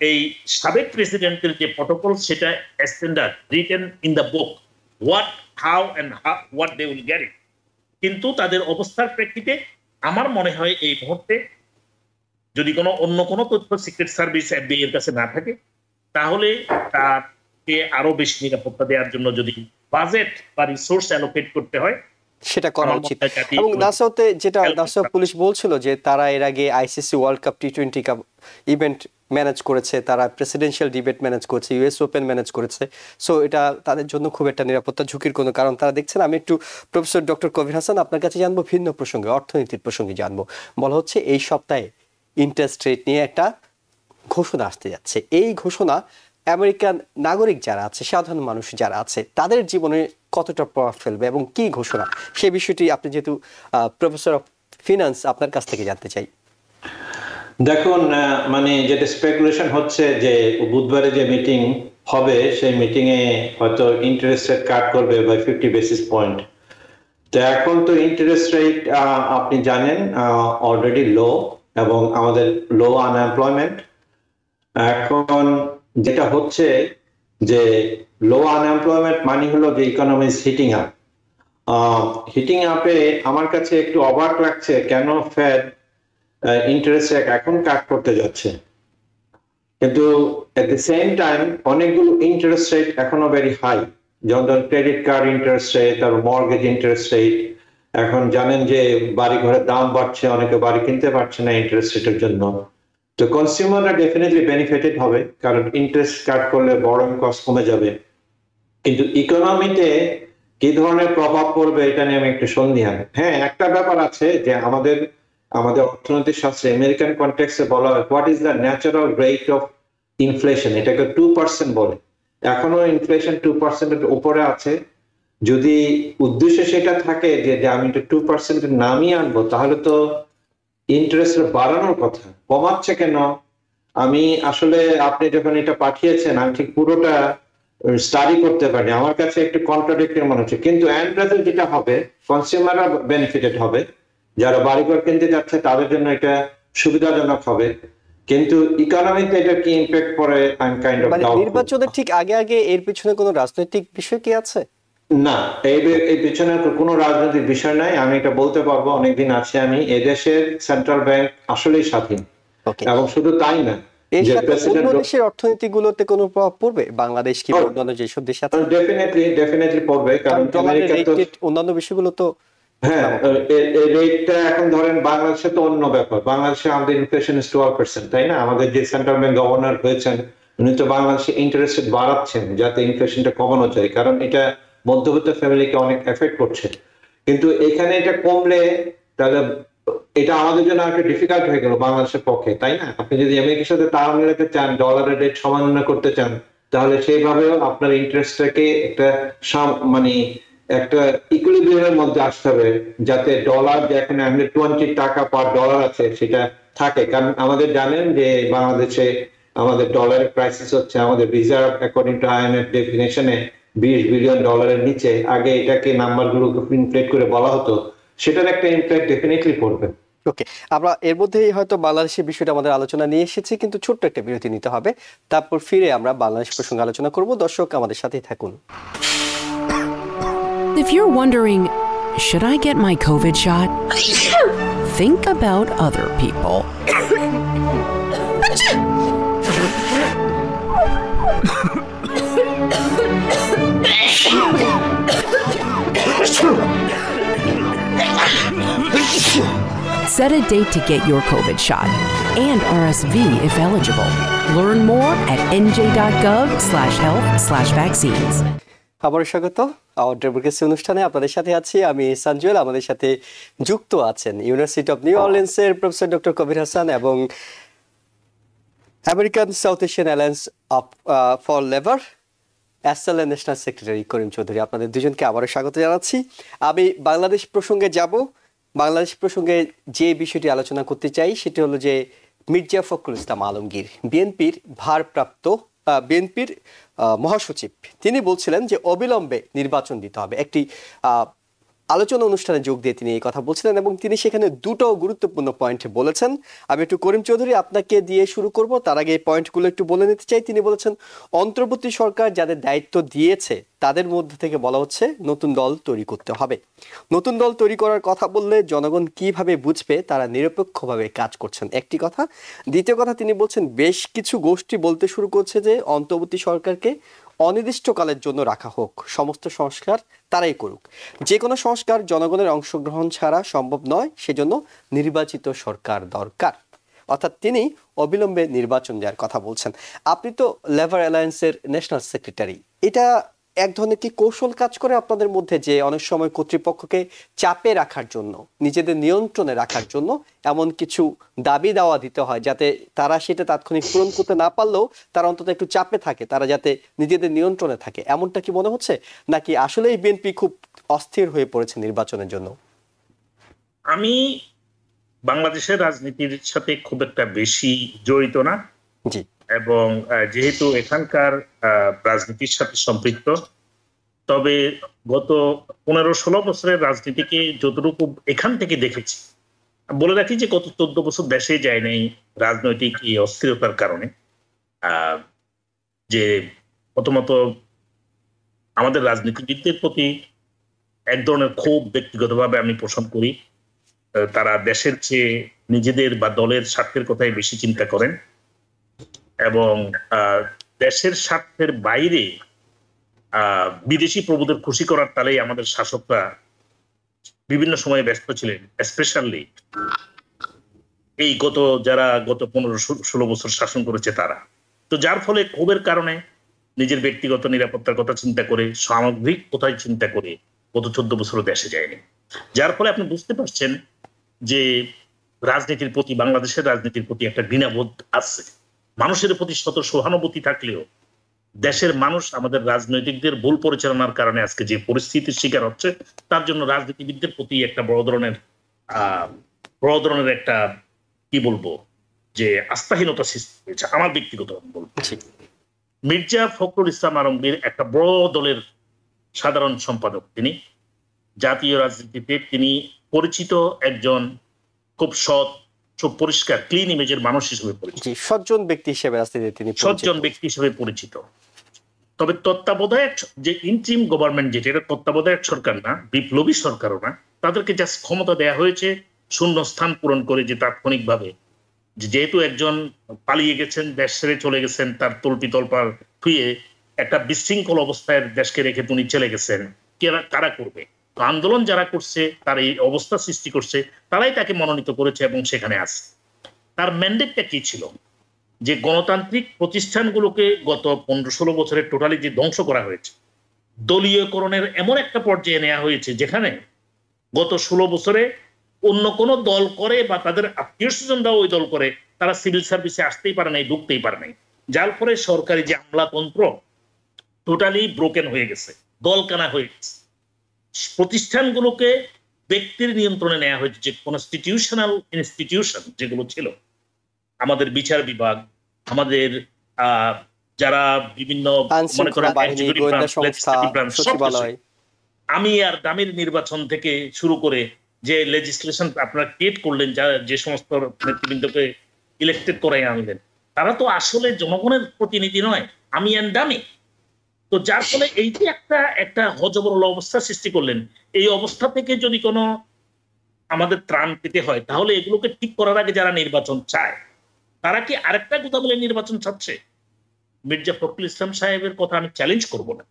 এই সাবেক প্রেসিডেন্টের যে প্রটোকল, সেটা standard, written in the book, what, how and what they will get it. কিন্তু তাদের অবস্থার প্রেক্ষিতে আমার মনে হয় এই মুহূর্তে যদি অন্য কোনো তথ্য সিক্রেট সার্ভিস এফবিআই এর কাছে না থাকে, তাহলে তাকে আরো বেশি নিরাপত্তা দেওয়ার জন্য যদি বাজেট বা রিসোর্স অ্যালোকেট করতে হয়, সেটা করা আমার উচিত। মতে জাতি এবং নাসাউতে যেটা help নাসাউ করতে পুলিশ বলছিল যে তারা এর আগে ICC world cup T20 cup event manage করেছে, তারা প্রেসিডেন্সিয়াল ডিবেট ম্যানেজ করেছে, ইউএস ওপেন ম্যানেজ করেছে। সো এটা তাদের জন্য খুব একটা নিরাপত্তা ঝুঁকির কোনো কারণ তারা দেখছেন। আমি একটু প্রফেসর ডক্টর কবির হাসান আপনার কাছে জানবো ভিন্ন প্রসঙ্গে, অর্থনীতির প্রসঙ্গে জানবো। বলা হচ্ছে এই সপ্তাহে ইন্টারেস্ট রেট নিয়ে একটা ঘোষণা আসতে যাচ্ছে। এই ঘোষণা আমেরিকান নাগরিক যারা আছে, সাধারণ মানুষ যারা আছে, তাদের জীবনে কতটা প্রভাব ফেলবে এবং কি ঘোষণা, সেই বিষয়টি আপনি যেহেতু প্রফেসর অফ ফিনান্স, আপনার কাছ থেকে জানতে চাই। দেখুন, মানে যেটা স্পেকুলেশন হচ্ছে যে বুধবারে যে মিটিং হবে সেই মিটিং এ হয়তো ইন্টারেস্ট রেট কাট করবে বাই 50 বেসিস পয়েন্ট। তো এখন তো ইন্টারেস্ট রেট আপনি জানেন অলরেডি লো, এবং আমাদের লো আনএমপ্লয়মেন্ট। এখন যেটা হচ্ছে যে লো আনএমপ্লয়মেন্ট মানে হলো যে economy is hitting up. Hitting আপে আমার কাছে একটু অবাক লাগছে কেন ফেড ইন্টারেস্ট রেট এখন কাট করতে যাচ্ছে, কিন্তু এট দ্য সেম টাইম অনেকগুলো ইন্টারেস্ট রেট এখনো ভেরি হাই, যেমন ক্রেডিট কার্ড ইন্টারেস্ট রেট, তারপর মর্গেজ ইন্টারেস্ট রেট। এখন জানেন যে বাড়ি ঘরের দাম বাড়ছে, অনেকে বাড়ি কিনতে পারছে না ইন্টারেস্ট রেটের জন্য। তো কনজিউমাররা ডেফিনেটলি বেনিফিটেড হবে, কারণ ইন্টারেস্ট কাট করলে বরং কস্ট কমে যাবে। কিন্তু ইকোনমিতে কি ধরনের প্রভাব পড়বে এটা নিয়ে আমি একটু সন্দিহান। হ্যাঁ, একটা ব্যাপার আছে যে আমাদের অর্থনৈতিক শাস্ত্রে আমেরিকান কনটেক্সটে বলা হয় what is the natural rate of inflation, এটাকে 2% বলে। এখনো ইনফ্লেশন 2% এর উপরে আছে। যদি উদ্দেশ্য সেটা থাকে যে আমি এটা 2% নামিয়ে আনবো, তাহলে তো ইন্টারেস্ট বাড়ানোর কথা, কমাচ্ছে কেন? আমি আসলে আপনি যখন এটা পাঠিয়েছেন আমি ঠিক পুরোটা স্টাডি করতে পারি, আমার কাছে একটু কন্ট্রাডিক্টরি মনে হচ্ছে। কিন্তু এন্ড রেজাল্ট যেটা হবে, কনজিউমাররা বেনিফিটেড হবে, যারা বাড়িঘর কিনতে যাচ্ছে তাদের জন্য এটা সুবিধাজনক হবে। কিন্তু ইকোনমিতে এটা কি ইমপ্যাক্ট পড়ে I am kind of doubtful. নির্বাচনের ঠিক আগে আগে এর পিছনে কোনো রাজনৈতিক বিষয় কি আছে? না, এই পিছনে কোনো রাজনৈতিক বিষয় নাই। আমি এটা বলতে পারবো, অনেকদিন আছে আমি এদেশের সেন্ট্রাল ব্যাংক আসলেই স্বাধীন, এবং শুধু তাই না, এর যে সাথে প্রেসিডেন্ট অন্য দেশের অর্থনীতিগুলোতে কোনো প্রভাব পড়বে? বাংলাদেশ কি অন্যান্য যেসব দেশ আছে? ডেফিনেটলি পড়বে, কারণ আমেরিকা তো অন্যান্য বিষয়গুলো তো হ্যাঁ, এই রেটটা এখন ধরেন বাংলাদেশে তো অন্য ব্যাপার। বাংলাদেশে আমাদের ইনফ্লেশন ইজ 12%, তাই না? আমাদের যে সেন্ট্রাল ব্যাংক গভর্নর হয়েছেন উনি তো বাংলাদেশে ইন্টারেস্ট রেট বাড়াচ্ছেন যাতে ইনফ্লেশনটা কমানো যায়, কারণ এটা মধ্যবিত্ত ফ্যামিলিকে অনেক এফেক্ট করছে। কিন্তু এখানে এটা কমলে তাহলে এটা আমাদের জন্য একটা ডিফিকাল্ট হয়ে গেল বাংলাদেশের পক্ষে, তাই না? আপনি যদি আমেরিকার সাথে তাল মিলাতে চান, ডলারের রেট সমাধান করতে চান, তাহলে সেইভাবেও আপনার ইন্টারেস্টটাকে একটা মানে একটা ইকুইলিব্রিয়ামের মধ্যে আসতে হবে, যাতে ডলার যে এখন 20 টাকা পার ডলার আছে সেটা থাকে। কারণ আমাদের জানেন যে বাংলাদেশে আমাদের ডলারের ক্রাইসিস হচ্ছে, আমাদের রিজার্ভ অ্যাকর্ডিং টু আইএমএফ ডেফিনেশনে $20 বিলিয়ন নিচে। আগে এটাকে নাম্বারগুলোকে ইনফ্লেট করে বলা হতো, সেটার একটা ইমপ্যাক্ট ডেফিনেটলি পড়বে। ওকে, আমরা এর মধ্যেই হয়তো বাংলাদেশের বিষয়টা আমাদের আলোচনা নিয়ে এসেছি, কিন্তু ছোট্ট একটা বিরতি নিতে হবে, তারপর ফিরে আমরা বাংলাদেশ প্রসঙ্গে আলোচনা করব। দর্শক আমাদের সাথেই থাকুন। If you're wondering, should I get my COVID shot? Think about other people. Set a date to get your COVID shot and RSV if eligible. Learn more at nj.gov/health/vaccines. আবার স্বাগত আওয়ার ডেমোক্রেসি অনুষ্ঠানে। আপনাদের সাথে আছি আমি সঞ্জুয়েল। আমাদের সাথে যুক্ত আছেন ইউনিভার্সিটি অফ নিউ অরলিন্সের প্রফেসর ডক্টর কবির হাসান এবং American South Asian Alliance for Labour SLA national secretary Karim Chowdhury. আপনাদের দুজনকে আবারও স্বাগত জানাচ্ছি। আমি বাংলাদেশ প্রসঙ্গে যাব। বাংলাদেশ প্রসঙ্গে যে বিষয়টি আলোচনা করতে চাই সেটি হলো যে মির্জা ফখরুল ইসলাম আলমগীর, বিএনপির মহাসচিব, তিনি বলছিলেন যে অবিলম্বে নির্বাচন দিতে হবে। একটি আলোচনা অনুষ্ঠানে যোগ দিয়ে তিনি এই কথা বলছিলেন এবং তিনি সেখানে দুটো গুরুত্বপূর্ণ পয়েন্ট বলেছেন। আমি একটু করিম চৌধুরী আপনাকে দিয়ে শুরু করব, তার আগে এই পয়েন্টগুলো একটু বলে নিতে চাই। তিনি বলেছেন অন্তর্বর্তী সরকার যাদের দায়িত্ব দিয়েছে তাদের মধ্যে থেকে বলা হচ্ছে নতুন দল তৈরি করতে হবে। নতুন দল তৈরি করার কথা বললে জনগণ কিভাবে বুঝবে তারা নিরপেক্ষভাবে কাজ করছেন, একটি কথা। দ্বিতীয় কথা, তিনি বলছেন বেশ কিছু গোষ্ঠী বলতে শুরু করছে যে অন্তর্বর্তী সরকারকে অনির্দিষ্টকালের জন্য রাখা হোক, সমস্ত সংস্কার তারাই করুক। যে কোনো সংস্কার জনগণের অংশগ্রহণ ছাড়া সম্ভব নয়, সেজন্য নির্বাচিত সরকার দরকার। অর্থাৎ তিনি অবিলম্বে নির্বাচন দেওয়ার কথা বলছেন। আপনি তো লেবার অ্যালায়েন্সের ন্যাশনাল সেক্রেটারি, এটা এক ধরনের কি কৌশল কাজ করে আপনাদের মধ্যে, যে অনেক সময় কর্তৃপক্ষকে চাপে রাখার জন্য, নিজেদের নিয়ন্ত্রণে রাখার জন্য এমন কিছু দাবি দাওয়া দিতে হয়, যাতে তারা সেটা তাৎক্ষণিক পূরণ করতে না পারলেও তারা অন্তত একটু চাপে থাকে, তারা যাতে নিজেদের নিয়ন্ত্রণে থাকে, এমনটা কি মনে হচ্ছে? নাকি আসলেই বিএনপি খুব অস্থির হয়ে পড়েছে নির্বাচনের জন্য? আমি বাংলাদেশের রাজনীতির সাথে খুব একটা বেশি জড়িত না, জি, এবং যেহেতু এখানকার রাজনীতির সাথে সম্পৃক্ত, তবে গত 15-16 বছরের রাজনীতিকে যতটুকু এখান থেকে দেখেছি, বলে রাখি যে গত 14 বছর দেশে যায় নাই রাজনৈতিক এই অস্থিরতার কারণে। যে প্রথমত আমাদের রাজনীতিবিদদের প্রতি এক ধরনের ক্ষোভ ব্যক্তিগতভাবে আমি পোষণ করি। তারা দেশের চেয়ে নিজেদের বা দলের স্বার্থের কথাই বেশি চিন্তা করেন, এবং দেশের স্বার্থের বাইরে বিদেশি প্রভুদের খুশি করার তালেই আমাদের শাসকরা বিভিন্ন সময়ে ব্যস্ত ছিলেন, স্পেশালি এই যারা গত 15-16 বছর শাসন করেছে তারা। তো যার ফলে ক্ষোভের কারণে নিজের ব্যক্তিগত নিরাপত্তার কথা চিন্তা করে, সামগ্রিক কোথায় চিন্তা করে গত 14 বছরও দেশে যায়নি। যার ফলে আপনি বুঝতে পারছেন যে রাজনীতির প্রতি, বাংলাদেশের রাজনীতির প্রতি একটা ঘৃণাবোধ আছে। মানুষের প্রতি শত সহানুভূতি থাকলেও দেশের মানুষ আমাদের রাজনৈতিকদের ভুল পরিচালনার কারণে আজকে যে পরিস্থিতির শিকার হচ্ছে, তার জন্য রাজনীতিবিদদের প্রতি একটা বড় ধরনের একটা কি বলবো যে আস্থাহীনতা সৃষ্টি হয়েছে, আমার ব্যক্তিগত বলবো। মির্জা ফখরুল ইসলাম আলমগীর একটা বড় দলের সাধারণ সম্পাদক, তিনি জাতীয় রাজনীতিতে তিনি পরিচিত একজন খুব সৎ, খুব পরিষ্কার, ক্লিন ইমেজের মানুষ হিসেবে পরিচিত, সজ্জন ব্যক্তি হিসেবে রাজনীতিতে তিনি সজ্জন ব্যক্তি হিসেবে পরিচিত। তবে তত্ত্বাবধায়ক যে ইন্টারিম গভর্নমেন্ট, যেটা এটা তত্ত্বাবধায়ক সরকার না, বিপ্লবী সরকারও না, তাদেরকে জাস্ট ক্ষমতা দেয়া হয়েছে শূন্য স্থান পূরণ করে, যে তাৎক্ষণিকভাবে যেহেতু একজন পালিয়ে গেছেন, দেশ ছেড়ে চলে গেছেন, তার তল্পি তল্পার থুয়ে একটা বিশৃঙ্খল অবস্থায় দেশকে রেখে তিনি চলে গেছেন, কারা করবে? আন্দোলন যারা করছে, তার এই অবস্থা সৃষ্টি করছে, তারাই তাকে মনোনীত করেছে এবং সেখানে আছে। তার ম্যান্ডেটটা কি ছিল? যে গণতান্ত্রিক প্রতিষ্ঠানগুলোকে গত 15-16 বছরের টোটালি যে ধ্বংস করা হয়েছে, দলীয়করণের এমন একটা পর্যায়ে নেওয়া হয়েছে যেখানে গত 16 বছরে অন্য কোনো দল করে বা তাদের আত্মীয় স্বজনরাও ওই দল করে, তারা সিভিল সার্ভিসে আসতেই পারে নাই, ঢুকতেই পারে নাই। যার ফলে সরকারি যে আমলাতন্ত্র টোটালি ব্রোকেন হয়ে গেছে, দলকানা হয়ে গেছে। প্রতিষ্ঠানগুলোকে ব্যক্তির নিয়ন্ত্রণে নেওয়া হয়েছে। যে কনস্টিটিউশনাল ইনস্টিটিউশন যেগুলো ছিল, আমাদের বিচার বিভাগ, আমাদের যারা বিভিন্ন মনে করেন আমি আর দামির নির্বাচন থেকে শুরু করে যে লেজিসলেশন আপনারা ক্রিয়েট করলেন, যে সমস্ত নেতৃবৃন্দকে ইলেক্টেড করাই আনলেন, তারা তো আসলে জনগণের প্রতিনিধি নয়, আমি আর দামি। তো যার ফলে এই যে একটা হযবরল অবস্থা সৃষ্টি করলেন, এই অবস্থা থেকে যদি কোনো আমাদের ত্রাণ পেতে হয়, তাহলে এগুলোকে ঠিক করার আগে যারা নির্বাচন চায়, তারা কি আরেকটা কথা বলে নির্বাচন চাচ্ছে? মির্জা ফখরুল ইসলাম সাহেবের কথা আমি চ্যালেঞ্জ করব না,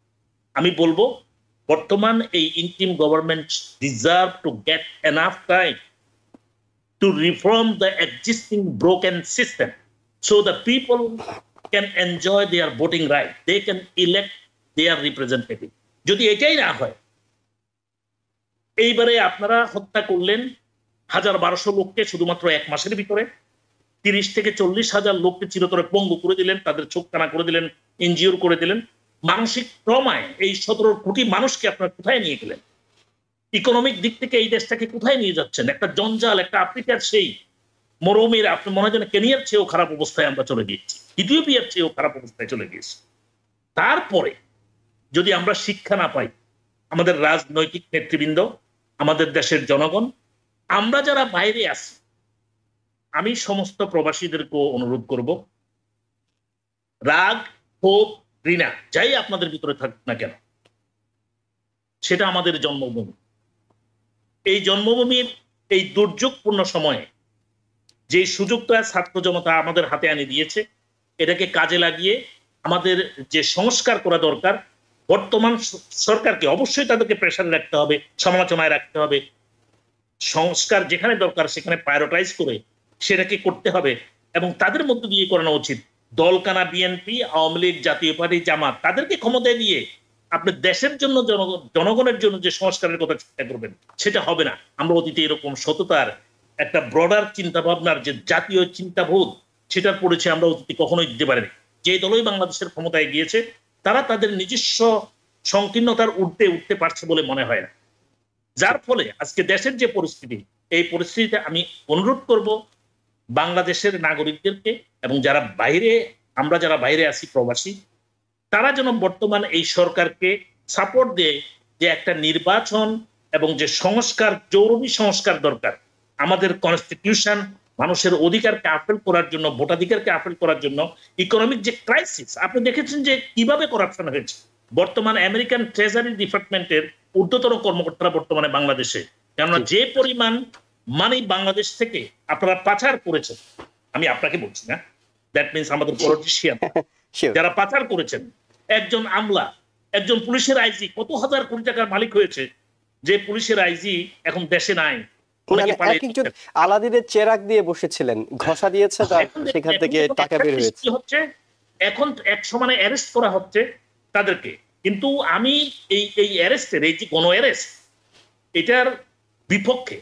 আমি বলবো বর্তমান এই interim government deserve to get enough time to reform the existing broken system so the people can enjoy their voting right, they can elect their representative. যদি এটাই না হয়, এইবারে আপনারা হত্যা করলেন 1000-1200 লোককে শুধুমাত্র 1 মাসের ভিতরে, 30 থেকে 40 হাজার লোককে চিরতরে পঙ্গু করে দিলেন, তাদের চোখ কানা করে দিলেন, ইনজিওর করে দিলেন। মানসিক ট্রমায় এই 17 কোটি মানুষকে আপনারা কোথায় নিয়ে গেলেন? ইকোনমিক দিক থেকে এই দেশটাকে কোথায় নিয়ে যাচ্ছেন? একটা জঞ্জাল, একটা আফ্রিকার সেই মরুভূমির, আপনি মনে হয় কেনিয়ার চেয়েও খারাপ অবস্থায় আমরা চলে গিয়েছি, ইথিওপিয়ার চেয়েও খারাপ অবস্থায় চলে গিয়েছি। তারপরে যদি আমরা শিক্ষা না পাই, আমাদের রাজনৈতিক নেতৃবৃন্দ, আমাদের দেশের জনগণ, আমরা যারা বাইরে আছি, আমি সমস্ত প্রবাসীদেরকে অনুরোধ করব, রাগ, ক্ষোভ, ঘৃণা যাই আপনাদের ভিতরে থাকুক না কেন, সেটা আমাদের জন্মভূমি। এই জন্মভূমির এই দুর্যোগপূর্ণ সময়ে যে সুযোগটা ছাত্র জনতা আমাদের হাতে এনে দিয়েছে, এটাকে কাজে লাগিয়ে আমাদের যে সংস্কার করা দরকার, বর্তমান সরকারকে অবশ্যই তাদেরকে প্রেশার রাখতে হবে, সমালোচনায় রাখতে হবে, সংস্কার যেখানে দরকার সেখানে প্রায়োরিটাইজ করে সেটাকে করতে হবে, এবং তাদের মধ্য দিয়ে করানো উচিত। দলকানা বিএনপি, আওয়ামী লীগ, জাতীয় পার্টি, জামাত, তাদেরকে ক্ষমতায় দিয়ে আপনি দেশের জন্য, জনগণের জন্য যে সংস্কারের কথা চিন্তা করবেন সেটা হবে না। আমরা অতীতে এরকম সততার একটা ব্রডার চিন্তা ভাবনার যে জাতীয় চিন্তাবোধ সেটার পরিচয় আমরা অতীতে কখনোই দিতে পারিনি। যে দলই বাংলাদেশের ক্ষমতায় গিয়েছে তারা তাদের নিজস্ব সংকীর্ণতার উঠতে পারছে বলে মনে হয় না, যার ফলে আজকে দেশের যে পরিস্থিতি, এই পরিস্থিতিতে আমি অনুরোধ করব বাংলাদেশের নাগরিকদেরকে এবং আমরা যারা বাইরে আছি প্রবাসী, তারা যেন বর্তমান এই সরকারকে সাপোর্ট দেয়, যে একটা নির্বাচন এবং যে সংস্কার, জরুরি সংস্কার দরকার। আমাদের কনস্টিটিউশন মানুষের অধিকারকে আপিল করার জন্য, ভোটাধিকারকে আপিল করার জন্য, ইকোনমিক যে ক্রাইসিস, আপনি দেখেছেন যে কিভাবে করাপশন হয়েছে। বর্তমান আমেরিকান ট্রেজারি ডিপার্টমেন্টের ঊর্ধ্বতন কর্মকর্তারা বর্তমানে বাংলাদেশে, কেননা যে পরিমাণ মানি বাংলাদেশ থেকে আপনারা পাচার করেছেন, আমি আপনাকে বলছি না, দ্যাট মিনস আমাদের পলিটিশিয়ান যারা পাচার করেছেন, একজন আমলা, একজন পুলিশের আইজি কত হাজার কোটি টাকার মালিক হয়েছে, যে পুলিশের আইজি এখন দেশে নাই। আলাদিনের চেরাগ দিয়ে বসেছিলেন, ঘষা দিয়েছে, সেখান থেকে টাকা বের হয়েছে। এখন এক সমানে অ্যারেস্ট করা হচ্ছে তাদেরকে, কিন্তু আমি এই অ্যারেস্টের, এই যে গণ অ্যারেস্ট, এটার বিপক্ষে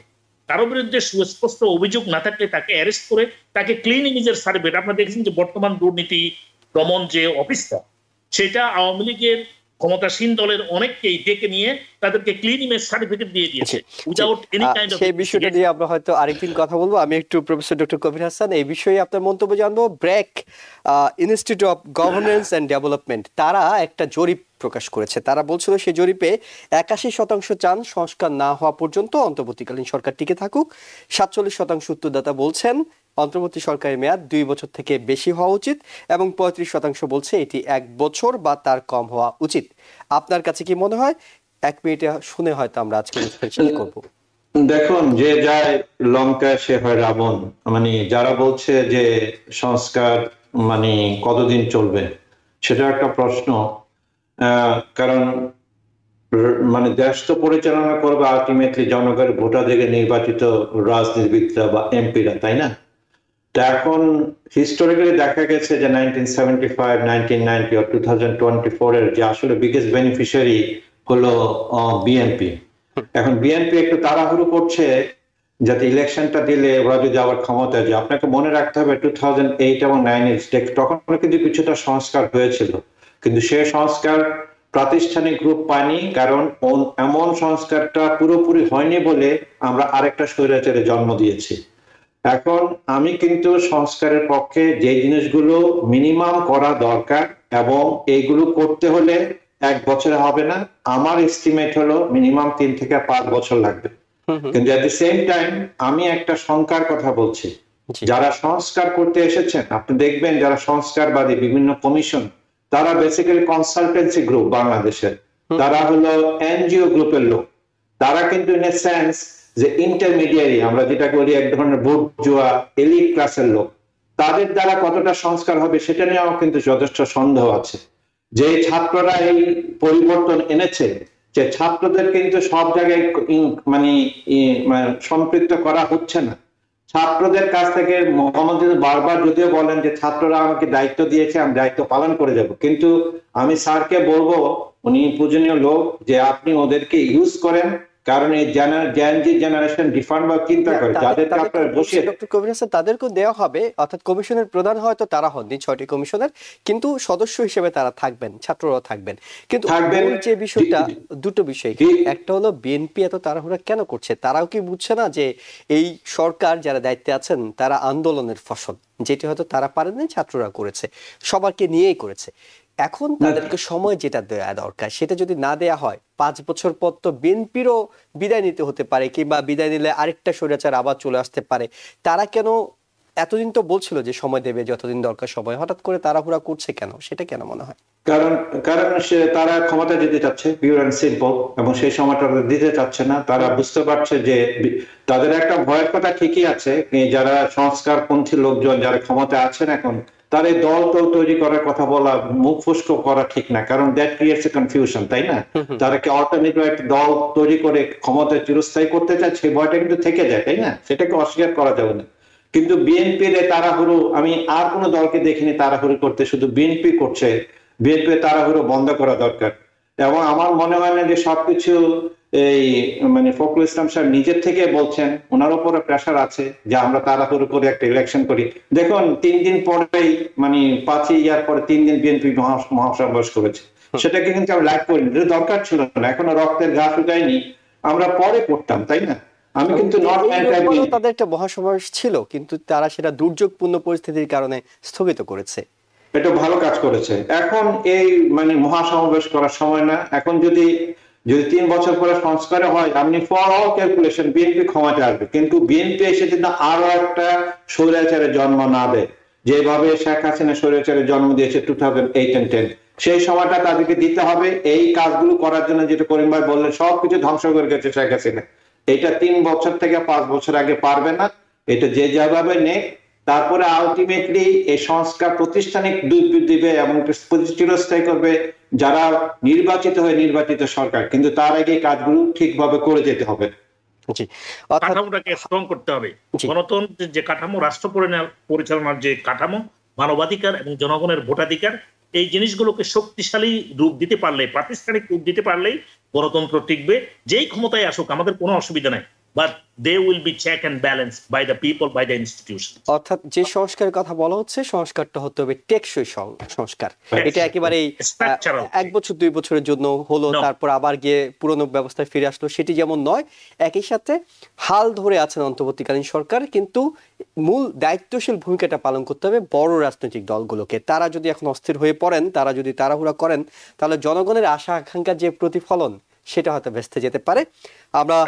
কারো বিরুদ্ধে সুস্পষ্ট অভিযোগ না থাকলে তাকে অ্যারেস্ট করে তাকে ক্লিন ইমেজের সার্টিফিকেট, আপনারা দেখেছেন যে বর্তমান দুর্নীতি দমন যে অফিসটা, সেটা আওয়ামী লীগের ক্ষমতাসীন দলের অনেককেই ডেকে নিয়ে তাদেরকে ক্লিন ইমেজ সার্টিফিকেট দিয়ে দিয়েছে উইদাউট এনি কাইন্ড অফ। সেই বিষয়টা নিয়ে আমরা হয়তো আরেকদিন কথা বলবো। আমি একটু প্রফেসর ডক্টর কবির হাসান, এই বিষয়ে আপনার মন্তব্য জানবো। BRAC institute of governance and development, তারা একটা জরিপ প্রকাশ করেছে। তারা বলছিল সেই জরিপে 81% চান সংস্কার না হওয়া পর্যন্ত অন্তর্বর্তীকালীন সরকার টিকে থাকুক। 47% উত্তরদাতা বলছেন অন্তর্বর্তী সরকারের মেয়াদ 2 বছর থেকে বেশি হওয়া উচিত, এবং 35% বলছে এটি 1 বছর বা তার কম হওয়া উচিত। আপনার কাছে কি মনে হয়? 1 মিনিটে শুনে হয়তো আমরা আজকে শেষ করব। দেখুন, যে যায় লঙ্কা সে হয় রাবণ। মানে যারা বলছে যে সংস্কার মানে কতদিন চলবে, সেটা একটা প্রশ্ন। কারণ মানে দেশ তো পরিচালনা করবে আলটিমেটলি জনগণের ভোটাধিকারে নির্বাচিত রাজনীতিবিদরা বা এমপিরা, তাই না? তো এখন হিস্টোরিক্যালি দেখা গেছে যে 1975, 1990 আর 2024 এর যে আসলে বিগেস্ট বেনিফিশিয়ারি হলো বিএনপি। এখন বিএনপি একটু তাড়াহুড়ো করছে যাতে ইলেকশনটা দিলে ওরা যদি আবার ক্ষমতায় যায়। আপনাকে মনে রাখতে হবে 2008 এবং 2009 তখন কিন্তু কিছুটা সংস্কার হয়েছিল, কিন্তু সে সংস্কার প্রাতিষ্ঠানিক গ্রুপ পায়নি, কারণ এমন সংস্কারটা পুরোপুরি হয়নি বলে আমরা আরেকটা স্বৈরাচারে জন্ম দিয়েছি। এখন আমি কিন্তু সংস্কারের পক্ষে, যে জিনিসগুলো মিনিমাম করা দরকার এবং এইগুলো করতে হলে 1 বছরে হবে না, আমার এস্টিমেট হলো মিনিমাম 3 থেকে 5 বছর লাগবে। কিন্তু এট দি সেম টাইম আমি একটা সংস্কার কথা বলছি, যারা সংস্কার করতে এসেছেন আপনি দেখবেন যারা সংস্কারবাদী বিভিন্ন কমিশন, তারা বেসিক্যালি কনসালটেন্সি গ্রুপ বাংলাদেশের, তারা হলো এনজিও গ্রুপের লোক। তারা কিন্তু ইন এ সেন্স যে ইন্টারমিডিয়ারি, আমরা যেটা বলি এক ধরনের বুর্জোয়া এলিট ক্লাসের লোক, তাদের দ্বারা কতটা সংস্কার হবে সেটা নিয়েও কিন্তু যথেষ্ট সন্দেহ আছে। যে ছাত্ররা এই পরিবর্তন এনেছে, যে ছাত্রদের কিন্তু সব জায়গায় মানে সম্পৃক্ত করা হচ্ছে না। ছাত্রদের কাছ থেকে মোহাম্মদ বারবার যদিও বলেন যে ছাত্ররা আমাকে দায়িত্ব দিয়েছে, আমি দায়িত্ব পালন করে যাব, কিন্তু আমি স্যারকে বলবো, উনি পূজনীয় লোক, যে আপনি ওদেরকে ইউজ করেন, কারণ এই জেনারেশন ডিফারেন্ট বা চিন্তা করে যাদেরকে আপনারা বসিয়ে ডক্টর কবির হাসান তাদেরকেও দেওয়া হবে, অর্থাৎ কমিশনের প্রধান হয়তো তারা হননি 6টি কমিশনের, কিন্তু সদস্য হিসেবে তারা থাকবেন, ছাত্ররাও থাকবেন। কিন্তু যে বিষয়টা, দুটো বিষয়, একটা হলো বিএনপি এত তাড়াহুড়া কেন করছে? তারাও কি বুঝছে না যে এই সরকার যারা দায়িত্বে আছেন তারা আন্দোলনের ফসল, যেটি হয়তো তারা পারেনি, ছাত্ররা করেছে, সবাইকে নিয়েই করেছে। এখন তাদেরকে সময় যেটা দেওয়া দরকার সেটা যদি না দেয়া হয়, 5 বছর পর তো বিএনপিরও বিদায় নিতে হতে পারে, কিংবা বিদায় নিলে আরেকটা স্বৈরাচার আবার চলে আসতে পারে। তারা কেন এতদিন তো বলছিল যে সময় দেবে, যতদিন দরকার সময়, হঠাৎ করে তাড়াহুড়া করছে কেন? সেটা কেন মনে হয়? কারণ তারা ক্ষমতা যেতে চাচ্ছে, পিওর এন্ড সিম্পল, এবং সেই সময়টা দিতে চাচ্ছে না। তারা বুঝতে পারছে যে তাদের একটা ভয়ের কথা ঠিকই আছে, যারা সংস্কারপন্থী লোকজন যারা ক্ষমতা আছেন এখন, তাহলে দল তো তৈরি করার কথা বলা, মুখ ফুসকো করা ঠিক না, কারণ দ্যাট ক্রিয়েটস এ কনফিউশন, তাই না? তারা কি অল্টারনেটিভ একটা দল তৈরি করে ক্ষমতায় চিরস্থায়ী করতে চায়, সেই ভয়টা কিন্তু থেকে যায়, তাই না? সেটাকে অস্বীকার করা যাবে না। কিন্তু বিএনপির তাড়াহুড়ো আমি আর কোনো দলকে দেখিনি তাড়াহুড়ো করতে, শুধু বিএনপি করছে। বিএনপি তাড়াহুড়ো বন্ধ করা দরকার। এবং আমার মনে হয় না যে সবকিছু এই মানে ফখরুল ইসলাম সাহেব নিজের থেকে বলছেন, ওনার উপরে প্রেশার আছে যে আমরা তাড়াহুড়ো করে একটা ইলেকশন করি। দেখুন 3 দিন পরেই মানে 5 ইয়ার পরে 3 দিন বিএনপি মহাসমাবেশ করেছে, সেটাকে কিন্তু আমি লাইক করিনি, এটা দরকার ছিল না, এখনো রক্তের ঘা শুকায়নি, আমরা পরে করতাম, তাই না? আমি কিন্তু তাদের একটা মহাসমাবেশ ছিল, কিন্তু তারা সেটা দুর্যোগপূর্ণ পরিস্থিতির কারণে স্থগিত করেছে। এটা ভালো কাজ করেছে। এখন এই মানে মহাসমাবেশ করার সময় না। এখন যদি 3 বছর পরে সংস্কারে হয়, আপনি ফর অল ক্যালকুলেশন বিএনপি ক্ষমতায় আসবে, কিন্তু বিএনপি এসে যদি আরো একটা স্বৈরাচারের জন্ম না দেয়, যেভাবে শেখ হাসিনা স্বৈরাচারের জন্ম দিয়েছে 2008 and 10, সেই সময়টা তাদেরকে দিতে হবে এই কাজগুলো করার জন্য। যেটা করিম ভাই বললেন, সবকিছু ধ্বংস করে গেছে শেখ হাসিনা, এটা 3 বছর থেকে 5 বছর আগে পারবে না। এটা যে যেভাবে নেই, তারপরে আলটিমেটলি এই সংস্কার প্রতিষ্ঠানিক দিবে এবং চিরস্থায়ী করবে যারা নির্বাচিত সরকার, কিন্তু তার আগে কাজগুলো ঠিকভাবে করে যেতে হবে। কাঠামোটাকে স্ট্রং করতে হবে। গণতন্ত্রের যে কাঠামো, রাষ্ট্র পরিচালনার যে কাঠামো, মানবাধিকার এবং জনগণের ভোটাধিকার, এই জিনিসগুলোকে শক্তিশালী রূপ দিতে পারলে, প্রাতিষ্ঠানিক রূপ দিতে পারলেই গণতন্ত্র টিকবে। যেই ক্ষমতায় আসুক আমাদের কোনো অসুবিধা নাই, but they will be check and balance by the people, by the institution. অর্থাৎ যে সংস্কারের কথা বলা হচ্ছে, সংস্কারটা হতে হবে টেকসই সংস্কার। এটা একেবারেই 1 বছর 2 বছরের জন্য হলো, তারপর আবার গিয়ে পুরনো ব্যবস্থায় ফিরে আসলো, সেটি যেমন নয়। একই সাথে হাল ধরে আছেন অন্তর্বর্তীকালীন সরকার, কিন্তু মূল দায়িত্বশীল ভূমিকাটা পালন করতে হবে বড় রাজনৈতিক দলগুলোকে। তারা যদি এখন অস্থির হয়ে পড়েন, তারা যদি তাড়াহুড়া করেন, তাহলে জনগণের আশা আকাঙ্ক্ষার যে প্রতিফলন, সেটা হয়তো ভেস্তে যেতে পারে। আমরা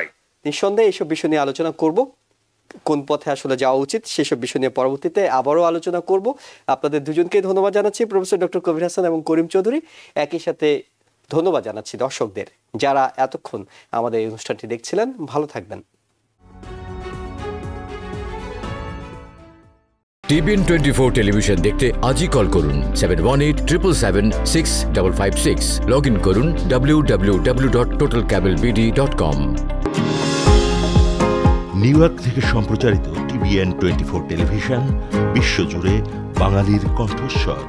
নিঃসন্দেহে এইসব বিষয় নিয়ে আলোচনা করব, কোন পথে আসলে যাওয়া উচিত সেসব বিষয় নিয়ে পরবর্তীতে আবারও আলোচনা করব। আপনাদের দুজনকে ধন্যবাদ জানাচ্ছি, প্রফেসর ডক্টর কবির হাসান এবং করিম চৌধুরী। একই সাথে ধন্যবাদ জানাচ্ছি দর্শকদের যারা এতক্ষণ আমাদের এই অনুষ্ঠানটি দেখছিলেন। ভালো থাকবেন। TBN 24 টেলিভিশন দেখতে আজই কল করুন 7187776556। লগ ইন করুন www.totalcablebd.com। নিউ ইয়র্ক থেকে সম্প্রচারিত TBN 24 টেলিভিশন বিশ্বজুড়ে বাঙালির কণ্ঠস্বর।